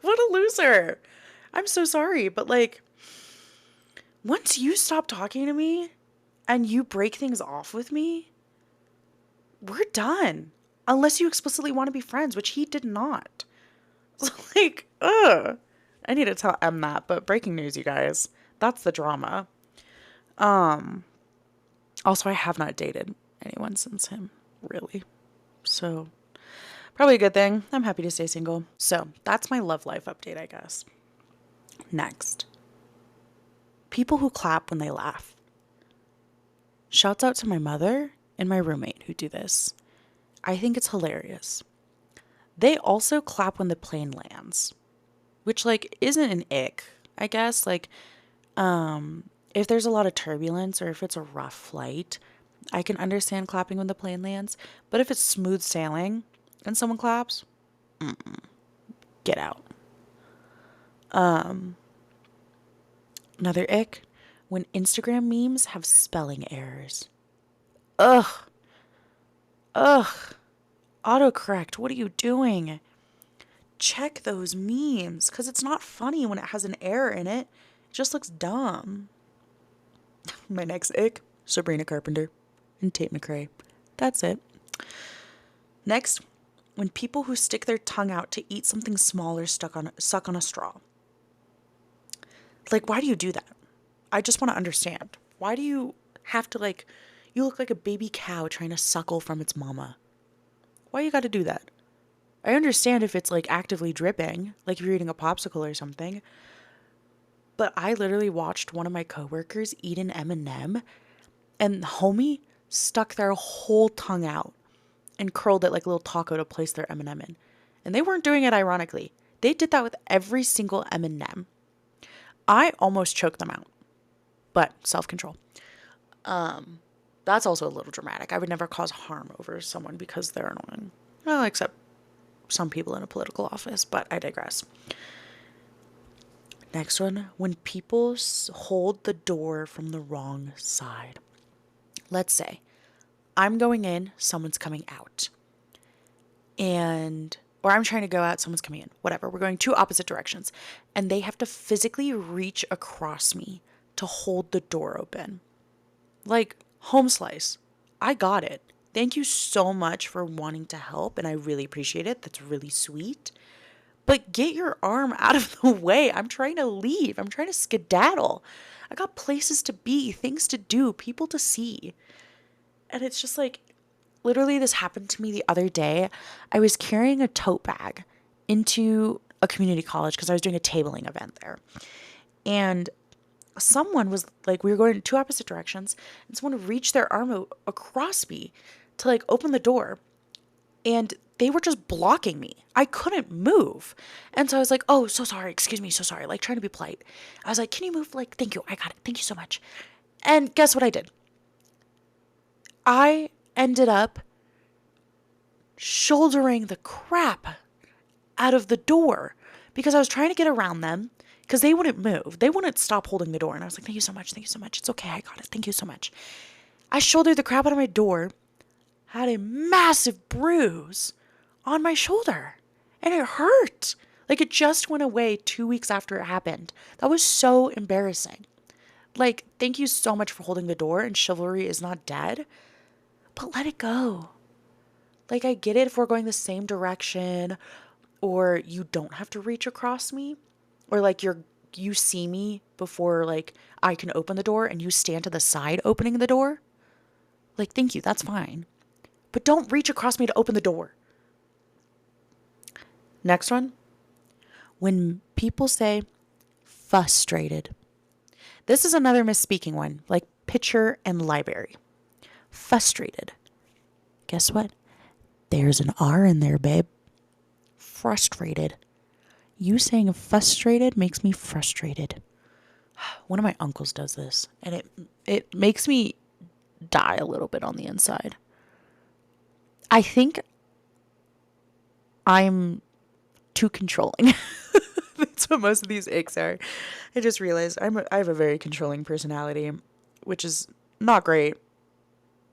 What a loser. I'm so sorry, but like, once you stop talking to me and you break things off with me, we're done. Unless you explicitly want to be friends, which he did not. So, like, ugh. I need to tell Em that, but breaking news, you guys. That's the drama. Also, I have not dated anyone since him, really. So, probably a good thing. I'm happy to stay single. So, that's my love life update, I guess. Next. People who clap when they laugh. Shouts out to my mother and my roommate who do this. I think it's hilarious. They also clap when the plane lands, which like isn't an ick, I guess. Like, if there's a lot of turbulence or if it's a rough flight, I can understand clapping when the plane lands. But if it's smooth sailing and someone claps, get out. Another ick, when Instagram memes have spelling errors. Ugh. Ugh. Autocorrect, what are you doing? Check those memes, because it's not funny when it has an error in it. It just looks dumb. My next ick, Sabrina Carpenter and Tate McRae. That's it. Next, when people who stick their tongue out to eat something small or suck on a straw. Like, why do you do that? I just want to understand. Why do you have to, like, you look like a baby cow trying to suckle from its mama. Why you gotta do that? I understand if it's, like, actively dripping, like if you're eating a popsicle or something. But I literally watched one of my coworkers eat an M&M, and the homie stuck their whole tongue out and curled it like a little taco to place their M&M in. And they weren't doing it ironically. They did that with every single M&M. I almost choked them out. But self-control. That's also a little dramatic. I would never cause harm over someone because they're annoying. Well, except some people in a political office, but I digress. Next one, when people hold the door from the wrong side. Let's say I'm going in, someone's coming out. Or I'm trying to go out, someone's coming in. Whatever, we're going two opposite directions. And they have to physically reach across me to hold the door open. Like, home slice. I got it. Thank you so much for wanting to help, and I really appreciate it. That's really sweet. But get your arm out of the way. I'm trying to leave. I'm trying to skedaddle. I got places to be, things to do, people to see. And it's just like, literally this happened to me the other day. I was carrying a tote bag into a community college because I was doing a tabling event there. And someone was like, we were going in two opposite directions, and someone reached their arm across me to like open the door, and they were just blocking me. I couldn't move. And so I was like, oh, so sorry, excuse me, so sorry, like trying to be polite. I was like, can you move? Like, thank you, I got it, thank you so much. And guess what I did? I ended up shouldering the crap out of the door because I was trying to get around them because they wouldn't move. They wouldn't stop holding the door. And I was like, thank you so much. Thank you so much. It's okay. I got it. Thank you so much. I shouldered the crap out of my door, had a massive bruise on my shoulder, and it hurt. Like, it just went away 2 weeks after it happened. That was so embarrassing. Like, thank you so much for holding the door, and chivalry is not dead, but let it go. Like, I get it if we're going the same direction, or you don't have to reach across me, or like you see me before like I can open the door and you stand to the side opening the door. Like, thank you, that's fine. But don't reach across me to open the door. Next one. When people say frustrated. This is another misspeaking one, like pitcher and library. Frustrated. Guess what? There's an R in there, babe. Frustrated. You saying frustrated makes me frustrated. One of my uncles does this, and it makes me die a little bit on the inside. I think I'm too controlling. That's what most of these icks are. I just realized I have a very controlling personality, which is not great,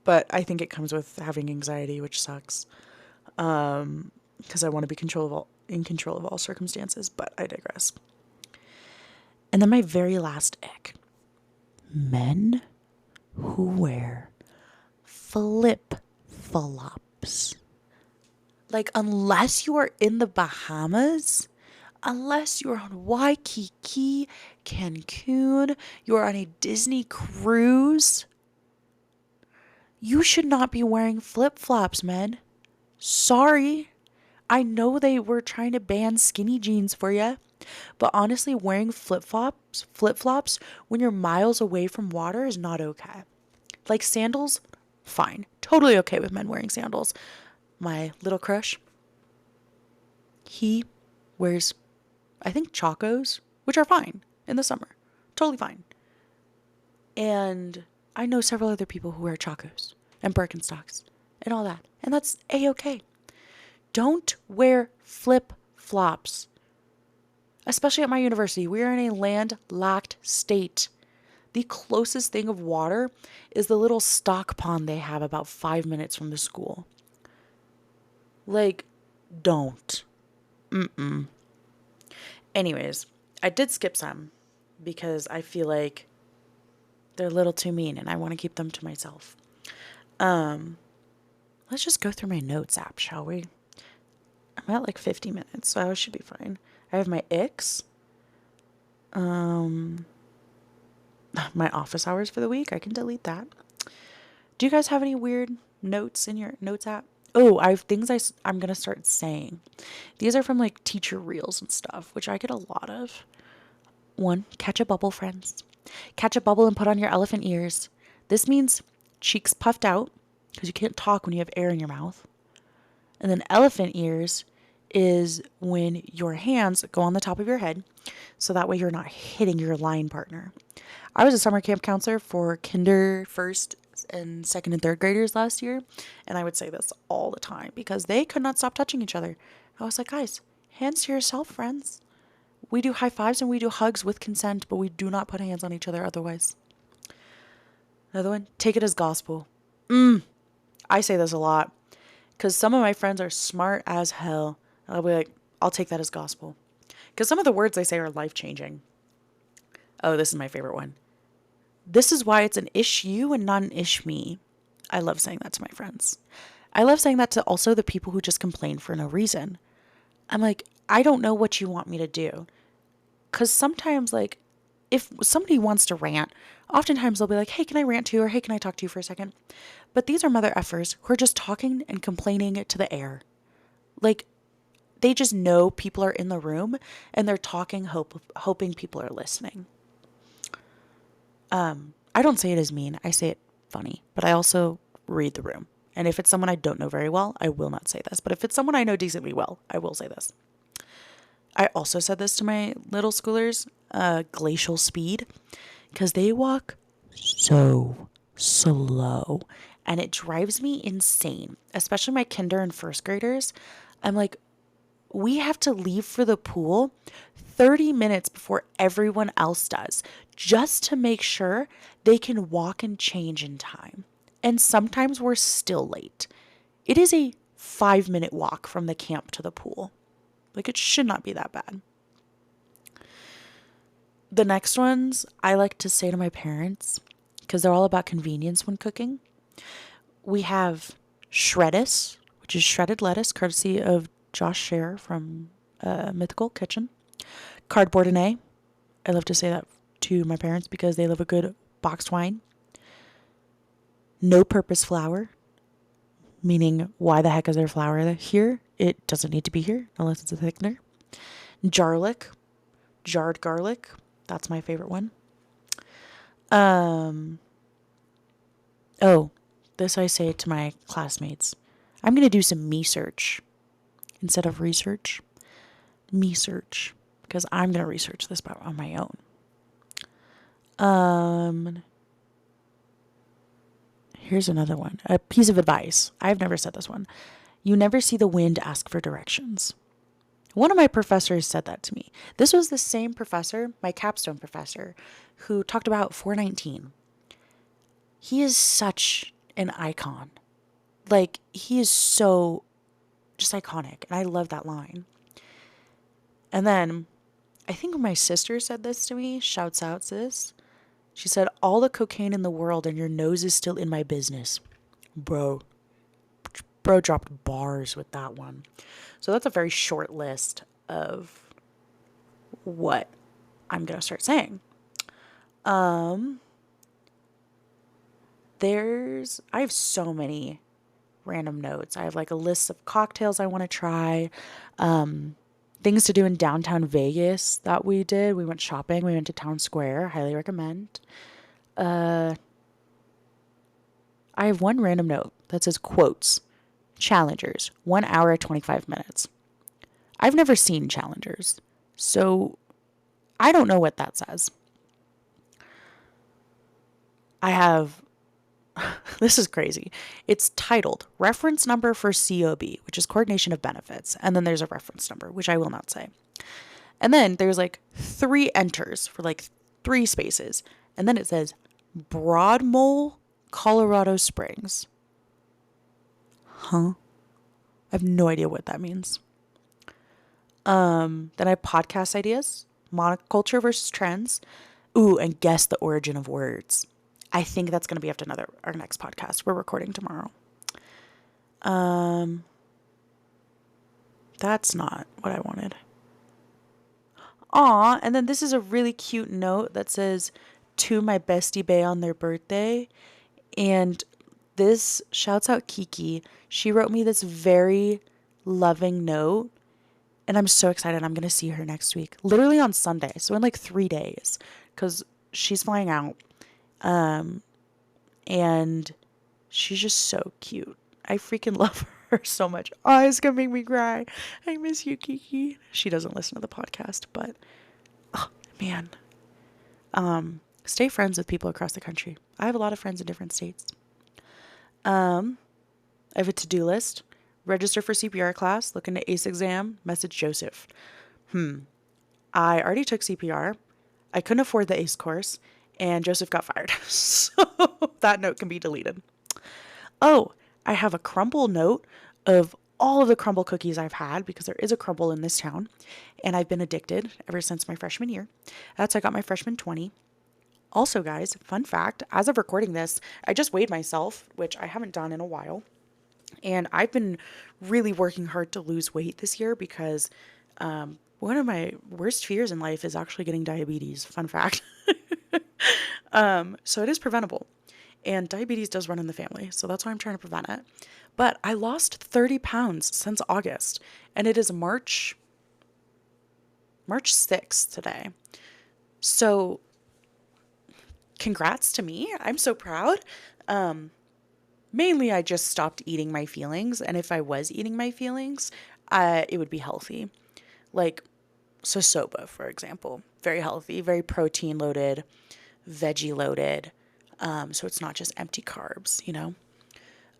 but I think it comes with having anxiety, which sucks. Because I want to be in control of all circumstances, but I digress. And then my very last ick. Men who wear flip flops. Like, unless you are in the Bahamas, unless you're on Waikiki, Cancun, you're on a Disney cruise, you should not be wearing flip flops, men. Sorry. I know they were trying to ban skinny jeans for you, but honestly, wearing flip flops when you're miles away from water is not okay. Like sandals, fine. Totally okay with men wearing sandals. My little crush, he wears, I think, chacos, which are fine in the summer. Totally fine. And I know several other people who wear chacos and Birkenstocks and all that. And that's A-okay. Don't wear flip flops. Especially at my university. We are in a landlocked state. The closest thing of water is the little stock pond they have about 5 minutes from the school. Like, don't. Anyways, I did skip some because I feel like they're a little too mean and I want to keep them to myself. Let's just go through my notes app, shall we? I'm at like 50 minutes, so I should be fine. I have my icks. My office hours for the week. I can delete that. Do you guys have any weird notes in your notes app? Oh, I have things I'm going to start saying. These are from like teacher reels and stuff, which I get a lot of. 1, catch a bubble, friends. Catch a bubble and put on your elephant ears. This means cheeks puffed out because you can't talk when you have air in your mouth. And then elephant ears is when your hands go on the top of your head so that way you're not hitting your line partner. I was a summer camp counselor for kinder, first, and second and third graders last year, and I would say this all the time because they could not stop touching each other. I was like, guys, hands to yourself, friends. We do high fives and we do hugs with consent, but we do not put hands on each other otherwise. Another one, take it as gospel. I say this a lot because some of my friends are smart as hell. I'll be like, I'll take that as gospel. Because some of the words they say are life-changing. Oh, this is my favorite one. This is why it's an ish you and not an ish me. I love saying that to my friends. I love saying that to also the people who just complain for no reason. I'm like, I don't know what you want me to do. Because sometimes, like, if somebody wants to rant, oftentimes they'll be like, hey, can I rant to you? Or hey, can I talk to you for a second? But these are mother effers who are just talking and complaining to the air. Like, they just know people are in the room and they're talking, hoping people are listening. I don't say it as mean. I say it funny, but I also read the room. And if it's someone I don't know very well, I will not say this. But if it's someone I know decently well, I will say this. I also said this to my little schoolers, glacial speed, because they walk so slow and it drives me insane, especially my kinder and first graders. I'm like, we have to leave for the pool 30 minutes before everyone else does, just to make sure they can walk and change in time. And sometimes we're still late. It is a 5-minute walk from the camp to the pool. Like, it should not be that bad. The next ones I like to say to my parents, because they're all about convenience when cooking. We have shreddis, which is shredded lettuce, courtesy of Josh Scherer from Mythical Kitchen. Cardboardinate. I love to say that to my parents because they love a good boxed wine. No purpose flour, meaning why the heck is there flour here? It doesn't need to be here unless it's a thickener. Jarlic, jarred garlic. That's my favorite one. Oh, this I say to my classmates. I'm going to do some me search instead of research. Me search. Because I'm going to research this on my own. Here's another one. A piece of advice. I've never said this one. You never see the wind ask for directions. One of my professors said that to me. This was the same professor, my capstone professor, who talked about 419. He is such an icon. Like, he is so just iconic. And I love that line. And then I think when my sister said this to me, shouts out, sis. She said, all the cocaine in the world and your nose is still in my business. Bro. Bro dropped bars with that one. So that's a very short list of what I'm going to start saying. I have so many random notes. I have like a list of cocktails I want to try, things to do in downtown Vegas that we did. We went shopping. We went to Town Square. Highly recommend. I have one random note that says quotes, Challengers, 1 hour, 25 minutes. I've never seen Challengers, so I don't know what that says. I have, this is crazy. It's titled Reference Number for COB, which is Coordination of Benefits. And then there's a reference number, which I will not say. And then there's like 3 enters for like 3 spaces. And then it says Broadmole, Colorado Springs. Huh? I have no idea what that means. Then I have podcast ideas, monoculture versus trends. Ooh, and guess the origin of words. I think that's going to be after our next podcast. We're recording tomorrow. That's not what I wanted. Aw, and then this is a really cute note that says, to my bestie bae on their birthday. And this shouts out Kiki. She wrote me this very loving note. And I'm so excited. I'm going to see her next week. Literally on Sunday. So in like 3 days. Because she's flying out. And she's just so cute. I freaking love her so much. Oh, it's going to make me cry. I miss you, Kiki. She doesn't listen to the podcast, but oh, man. Stay friends with people across the country. I have a lot of friends in different states. I have a to-do list. Register for CPR class. Look into ACE exam. Message Joseph. I already took CPR. I couldn't afford the ACE course. And Joseph got fired. So that note can be deleted. Oh, I have a crumble note of all of the crumble cookies I've had because there is a crumble in this town. And I've been addicted ever since my freshman year. That's I got my freshman 20. Also, guys, fun fact, as of recording this, I just weighed myself, which I haven't done in a while. And I've been really working hard to lose weight this year because one of my worst fears in life is actually getting diabetes. Fun fact. So it is preventable. And diabetes does run in the family. So that's why I'm trying to prevent it. But I lost 30 pounds since August. And it is March 6th today. So congrats to me. I'm so proud. Mainly, I just stopped eating my feelings. And if I was eating my feelings, it would be healthy. Like sosoba, for example. Very healthy, very protein loaded, veggie loaded. So it's not just empty carbs, you know?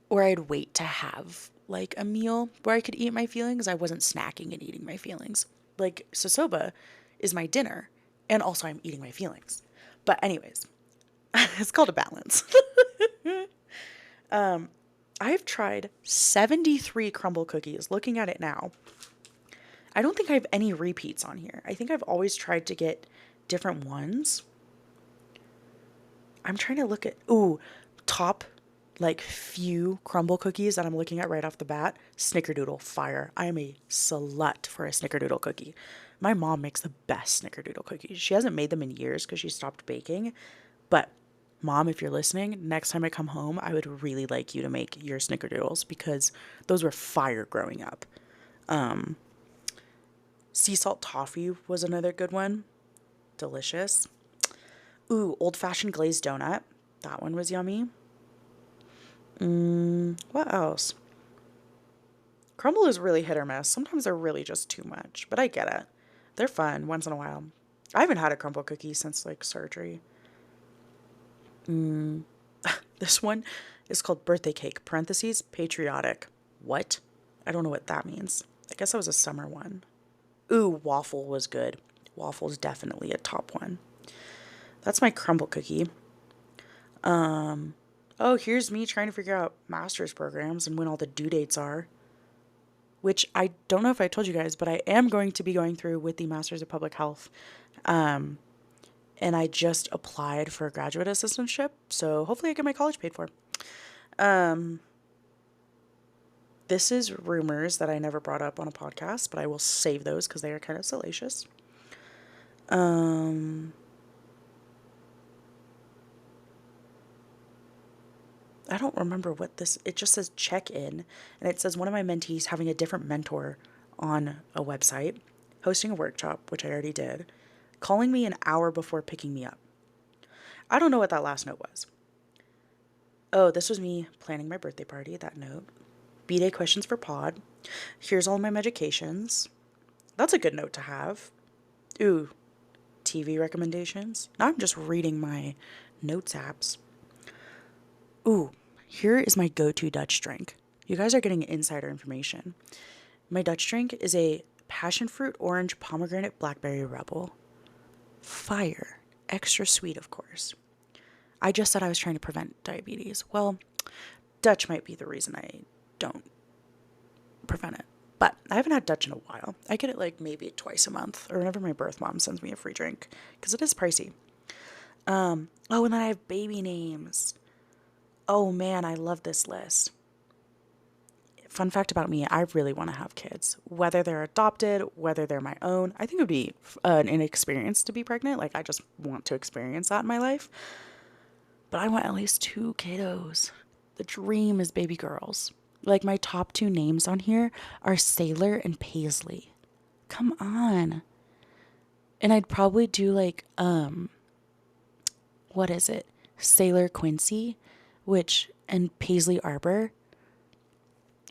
Or I'd wait to have like a meal where I could eat my feelings. I wasn't snacking and eating my feelings. Like sosoba is my dinner. And also I'm eating my feelings. But anyways, it's called a balance. I've tried 73 crumble cookies. Looking at it now, I don't think I have any repeats on here. I think I've always tried to get different ones. I'm trying to look at, top like few crumble cookies that I'm looking at right off the bat. Snickerdoodle, fire. I am a slut for a snickerdoodle cookie. My mom makes the best snickerdoodle cookies. She hasn't made them in years because she stopped baking. But Mom, if you're listening, next time I come home, I would really like you to make your snickerdoodles because those were fire growing up. Sea salt toffee was another good one. Delicious. Ooh, old-fashioned glazed donut. That one was yummy. What else? Crumble is really hit or miss. Sometimes they're really just too much, but I get it. They're fun once in a while. I haven't had a crumble cookie since like surgery. This one is called birthday cake, parentheses, patriotic. What? I don't know what that means. I guess that was a summer one. Ooh, waffle was good. Waffle's definitely a top one. That's my crumble cookie. Oh, here's me trying to figure out master's programs and when all the due dates are. Which I don't know if I told you guys, but I am going to be going through with the Masters of Public Health. And I just applied for a graduate assistantship, so hopefully I get my college paid for. This is rumors that I never brought up on a podcast, but I will save those because they are kind of salacious. I don't remember what this, it just says check in, and it says one of my mentees having a different mentor on a website, hosting a workshop, which I already did, calling me an hour before picking me up. I don't know what that last note was. Oh, this was me planning my birthday party, that note. B-Day questions for pod. Here's all my medications. That's a good note to have. Ooh, TV recommendations. Now I'm just reading my notes apps. Ooh, here is my go-to Dutch drink. You guys are getting insider information. My Dutch drink is a passion fruit orange pomegranate blackberry rebel. Fire. Extra sweet, of course. I just said I was trying to prevent diabetes. Well, Dutch might be the reason I don't prevent it. But I haven't had Dutch in a while. I get it like maybe twice a month or whenever my birth mom sends me a free drink because it is pricey. Oh, and then I have baby names. Oh man, I love this list. Fun fact about me, I really want to have kids. Whether they're adopted, whether they're my own. I think it would be an experience to be pregnant. Like, I just want to experience that in my life. But I want at least 2 kiddos. The dream is baby girls. Like, my top 2 names on here are Sailor and Paisley. Come on. And I'd probably do like, what is it? Sailor Quincy, and Paisley Arbor.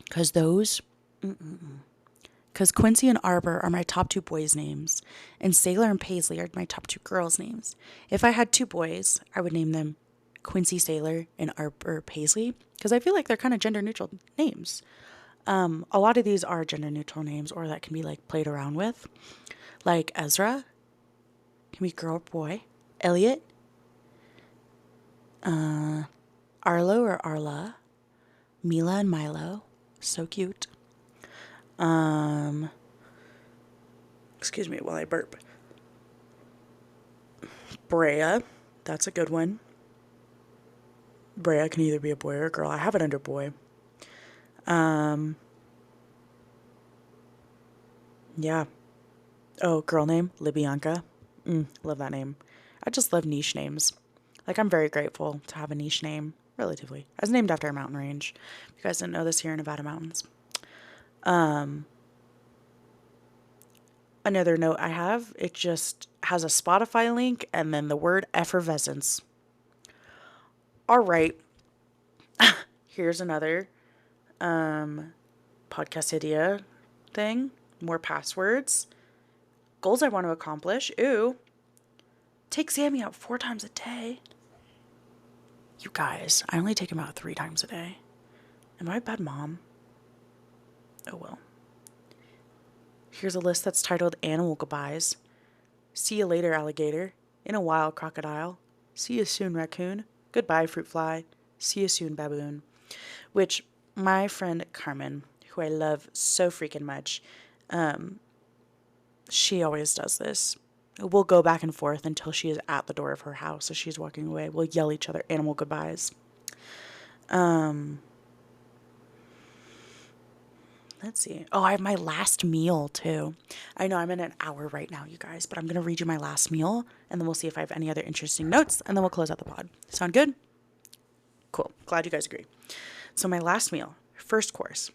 Because because Quincy and Arbor are my top 2 boys' names, and Sailor and Paisley are my top 2 girls' names. If I had 2 boys, I would name them Quincy Sailor and Arbor Paisley, because I feel like they're kind of gender neutral names. A lot of these are gender neutral names, or that can be like played around with. Like Ezra can be girl or boy. Elliot, Arlo or Arla, Mila and Milo, so cute. Excuse me while I burp. Brea, that's a good one. Brea can either be a boy or a girl. I have it under boy. Yeah. Oh, girl name, Libyanka. Love that name. I just love niche names. Like, I'm very grateful to have a niche name, relatively. I was named after a mountain range. If you guys didn't know this, here in Nevada mountains. Another note I have, it just has a Spotify link and then the word effervescence. All right. Here's another podcast idea thing. More passwords. Goals I want to accomplish. Ooh. Take Sammy out 4 times a day. You guys, I only take him out 3 times a day. Am I a bad mom? Oh well. Here's a list that's titled Animal Goodbyes. See you later, alligator. In a while, crocodile. See you soon, raccoon. Goodbye, fruit fly. See you soon, baboon. Which my friend Carmen, who I love so freaking much, she always does this. We'll go back and forth until she is at the door of her house as she's walking away. We'll yell each other animal goodbyes. Let's see. Oh, I have my last meal too. I know I'm in an hour right now, you guys, but I'm going to read you my last meal and then we'll see if I have any other interesting notes and then we'll close out the pod. Sound good? Cool. Glad you guys agree. So my last meal, first course.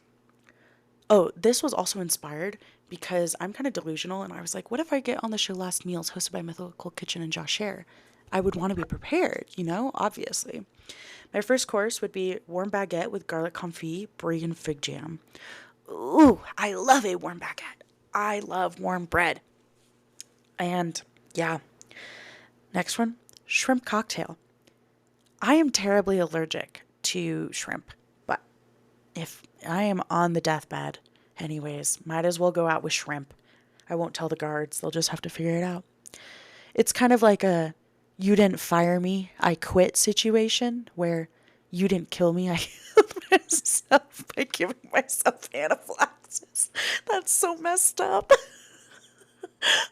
Oh, this was also inspired because I'm kind of delusional and I was like, what if I get on the show Last Meals hosted by Mythical Kitchen and Josh Hare? I would want to be prepared, obviously. My first course would be warm baguette with garlic confit, brie, and fig jam. Ooh, I love a warm baguette. I love warm bread. And yeah. Next one, shrimp cocktail. I am terribly allergic to shrimp, but If I am on the deathbed, anyways, might as well go out with shrimp. I won't tell the guards. They'll just have to figure it out. It's kind of like a you didn't fire me, I quit situation where you didn't kill me, I killed myself by giving myself anaphylaxis. That's so messed up.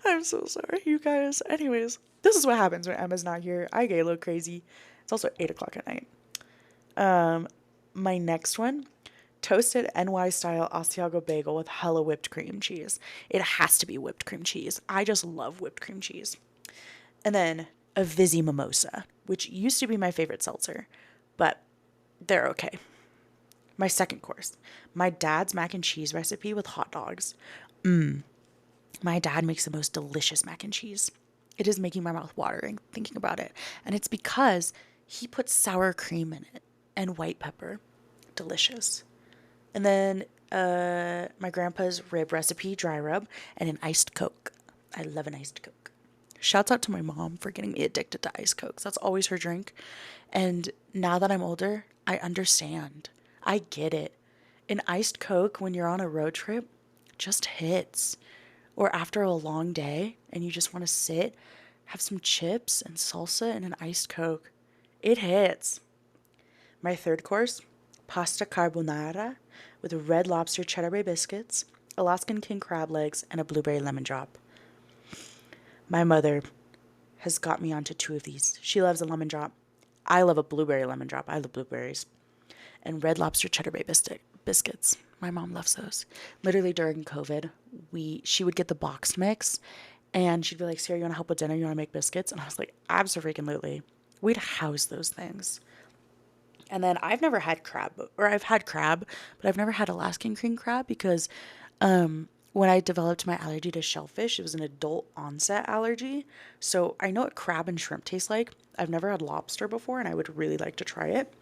I'm so sorry, you guys. Anyways, this is what happens when Emma's not here. I get a little crazy. It's also 8 o'clock at night. My next one, toasted NY style Asiago bagel with hella whipped cream cheese. It has to be whipped cream cheese. I just love whipped cream cheese. And then a Vizzy mimosa, which used to be my favorite seltzer, but they're okay. My second course, my dad's mac and cheese recipe with hot dogs. My dad makes the most delicious mac and cheese. It is making my mouth watering thinking about it. And it's because he puts sour cream in it and white pepper. Delicious. And then my grandpa's rib recipe, dry rub, and an iced Coke. I love an iced Coke. Shouts out to my mom for getting me addicted to iced Cokes. That's always her drink. And now that I'm older, I understand. I get it. An iced Coke when you're on a road trip just hits. Or after a long day and you just want to sit, have some chips and salsa and an iced Coke. It hits. My third course, pasta carbonara with red lobster cheddar bay biscuits, Alaskan king crab legs, and a blueberry lemon drop. My mother has got me onto 2 of these. She loves a lemon drop. I love a blueberry lemon drop. I love blueberries. And red lobster cheddar bay biscuits. My mom loves those. Literally during COVID, she would get the boxed mix and she'd be like, Sarah, you want to help with dinner? You want to make biscuits? And I was like, absolutely. We'd house those things. And then I've never had crab, or I've had crab, but I've never had Alaskan king crab because when I developed my allergy to shellfish, it was an adult onset allergy. So I know what crab and shrimp taste like. I've never had lobster before, and I would really like to try it.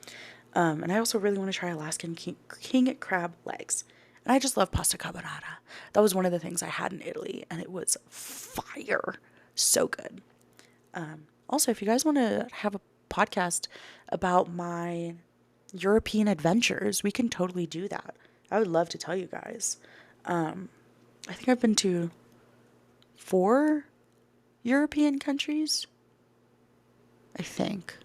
And I also really want to try Alaskan king crab legs. And I just love pasta carbonara. That was one of the things I had in Italy, and it was fire. So good. Also, if you guys want to have a podcast about my European adventures, we can totally do that. I would love to tell you guys. I think I've been to 4 European countries. I think.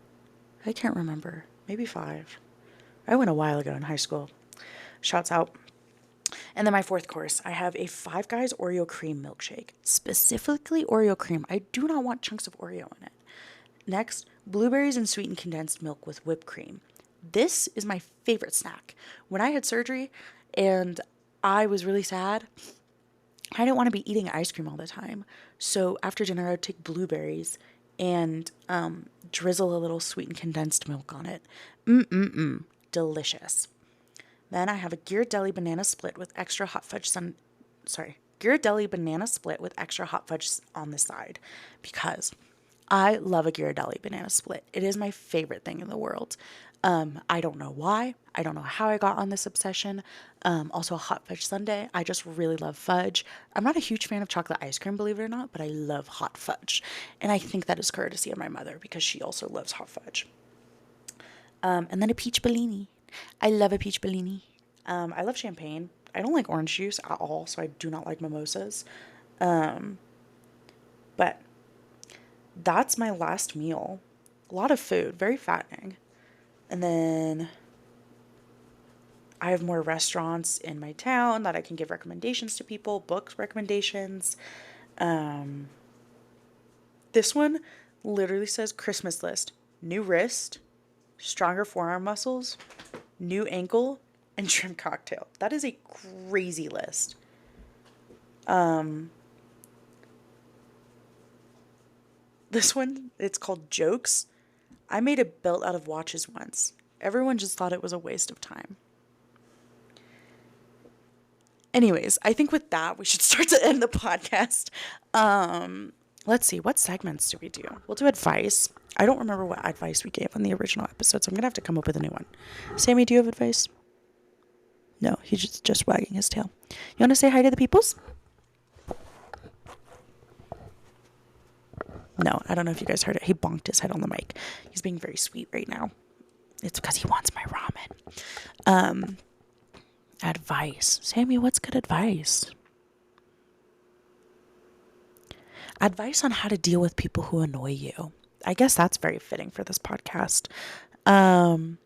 I can't remember. Maybe 5. I went a while ago in high school. Shouts out. And then my fourth course, I have a Five Guys Oreo cream milkshake. Specifically Oreo cream. I do not want chunks of Oreo in it. Next, blueberries and sweetened condensed milk with whipped cream. This is my favorite snack. When I had surgery and I was really sad, I didn't want to be eating ice cream all the time. So after dinner, I would take blueberries and drizzle a little sweetened condensed milk on it. Delicious. Then I have a Ghirardelli banana split with extra hot fudge Ghirardelli banana split with extra hot fudge on the side because I love a Ghirardelli banana split. It is my favorite thing in the world. I don't know why. I don't know how I got on this obsession. Also a hot fudge sundae. I just really love fudge. I'm not a huge fan of chocolate ice cream, believe it or not, but I love hot fudge. And I think that is courtesy of my mother because she also loves hot fudge. And then a peach Bellini. I love a peach Bellini. I love champagne. I don't like orange juice at all, so I do not like mimosas. But that's my last meal. A lot of food, very fattening. And then I have more restaurants in my town that I can give recommendations to people, book recommendations. This one literally says Christmas list. New wrist, stronger forearm muscles, new ankle, and shrimp cocktail. That is a crazy list. This one, it's called Jokes. I made a belt out of watches once. Everyone just thought it was a waste of time. Anyways, I think with that, we should start to end the podcast. Let's see, what segments do we do? We'll do advice. I don't remember what advice we gave on the original episode, so I'm going to have to come up with a new one. Sammy, do you have advice? No, he's just wagging his tail. You want to say hi to the peoples? No, I don't know if you guys heard it. He bonked his head on the mic. He's being very sweet right now. It's because he wants my ramen. Advice. Sammy, what's good advice? Advice on how to deal with people who annoy you. I guess that's very fitting for this podcast. Um,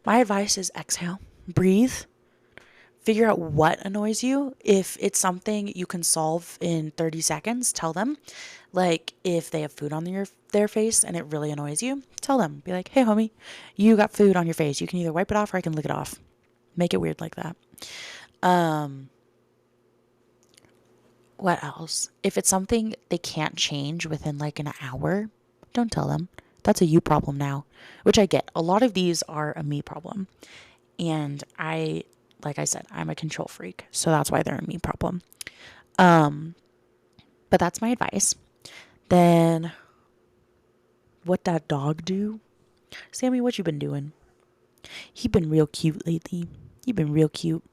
my advice is exhale, breathe, figure out what annoys you. If it's something you can solve in 30 seconds, tell them. Like if they have food on their face and it really annoys you, tell them. Be like, hey, homie, you got food on your face. You can either wipe it off or I can lick it off. Make it weird like that. Um, what else? If it's something they can't change within like an hour, don't tell them. That's a you problem now, which I get. A lot of these are a me problem. And like I said, I'm a control freak. So that's why they're a me problem. But that's my advice. Then what that dog do? Sammy, what you been doing? He been real cute lately. He been real cute.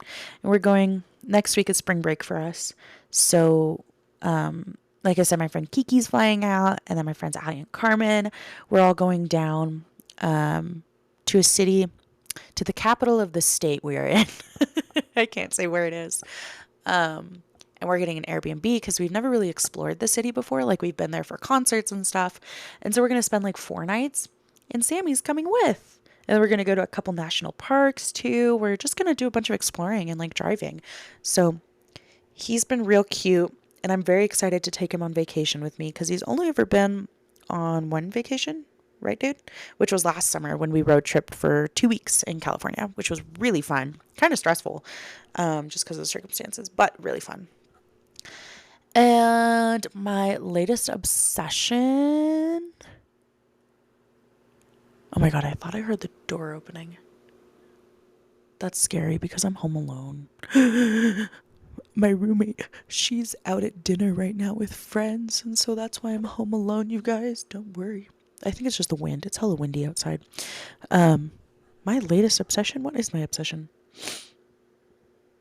And we're going next week is spring break for us. So, like I said, my friend Kiki's flying out, and then my friends Ali and Carmen. We're all going down to a city, to the capital of the state we are in. I can't say where it is. And we're getting an Airbnb because we've never really explored the city before. Like we've been there for concerts and stuff. And so we're going to spend like 4 nights, and Sammy's coming with. And we're going to go to a couple national parks too. We're just going to do a bunch of exploring and like driving. So he's been real cute, and I'm very excited to take him on vacation with me because he's only ever been on one vacation, right, dude? Which was last summer when we road tripped for 2 weeks in California, which was really fun. Kind of stressful, just because of the circumstances, but really fun. And my latest obsession. Oh my God, I thought I heard the door opening. That's scary because I'm home alone. My roommate, she's out at dinner right now with friends, and so that's why I'm home alone, you guys. Don't worry. I think it's just the wind. It's hella windy outside. My latest obsession? What is my obsession?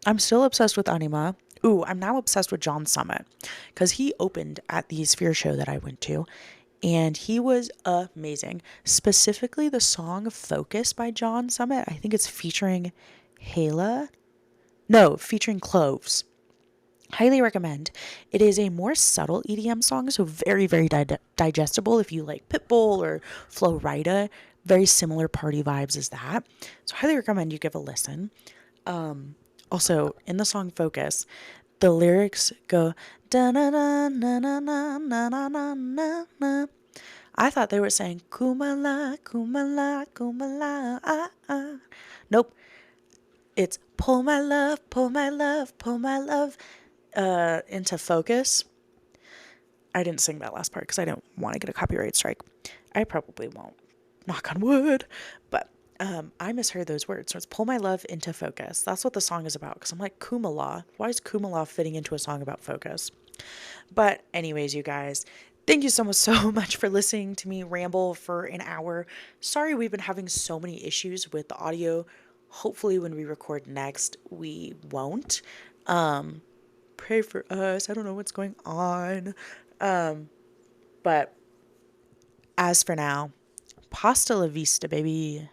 I'm still obsessed with anima. Ooh, I'm now obsessed with John Summit because he opened at the Sphere show that I went to, and he was amazing. Specifically, the song Focus by John Summit. I think it's featuring Hala. No, featuring Cloves. Highly recommend. It is a more subtle EDM song, so very, very digestible if you like Pitbull or Flo Rida. Very similar party vibes as that. So highly recommend you give a listen. Also, in the song Focus, the lyrics go da na na na na na na na na na na. I thought they were saying Kumala, Kumala, Kumala, ah ah. Nope. It's pull my love, pull my love, pull my love into focus. I didn't sing that last part because I didn't want to get a copyright strike. I probably won't. Knock on wood. But I misheard those words. So it's pull my love into focus. That's what the song is about. Because I'm like, Kumala. Why is Kumala fitting into a song about focus? But anyways, you guys, thank you so much for listening to me ramble for an hour. Sorry we've been having so many issues with the audio. Hopefully when we record next, we won't. Pray for us. I don't know what's going on. But as for now, pasta la vista, baby.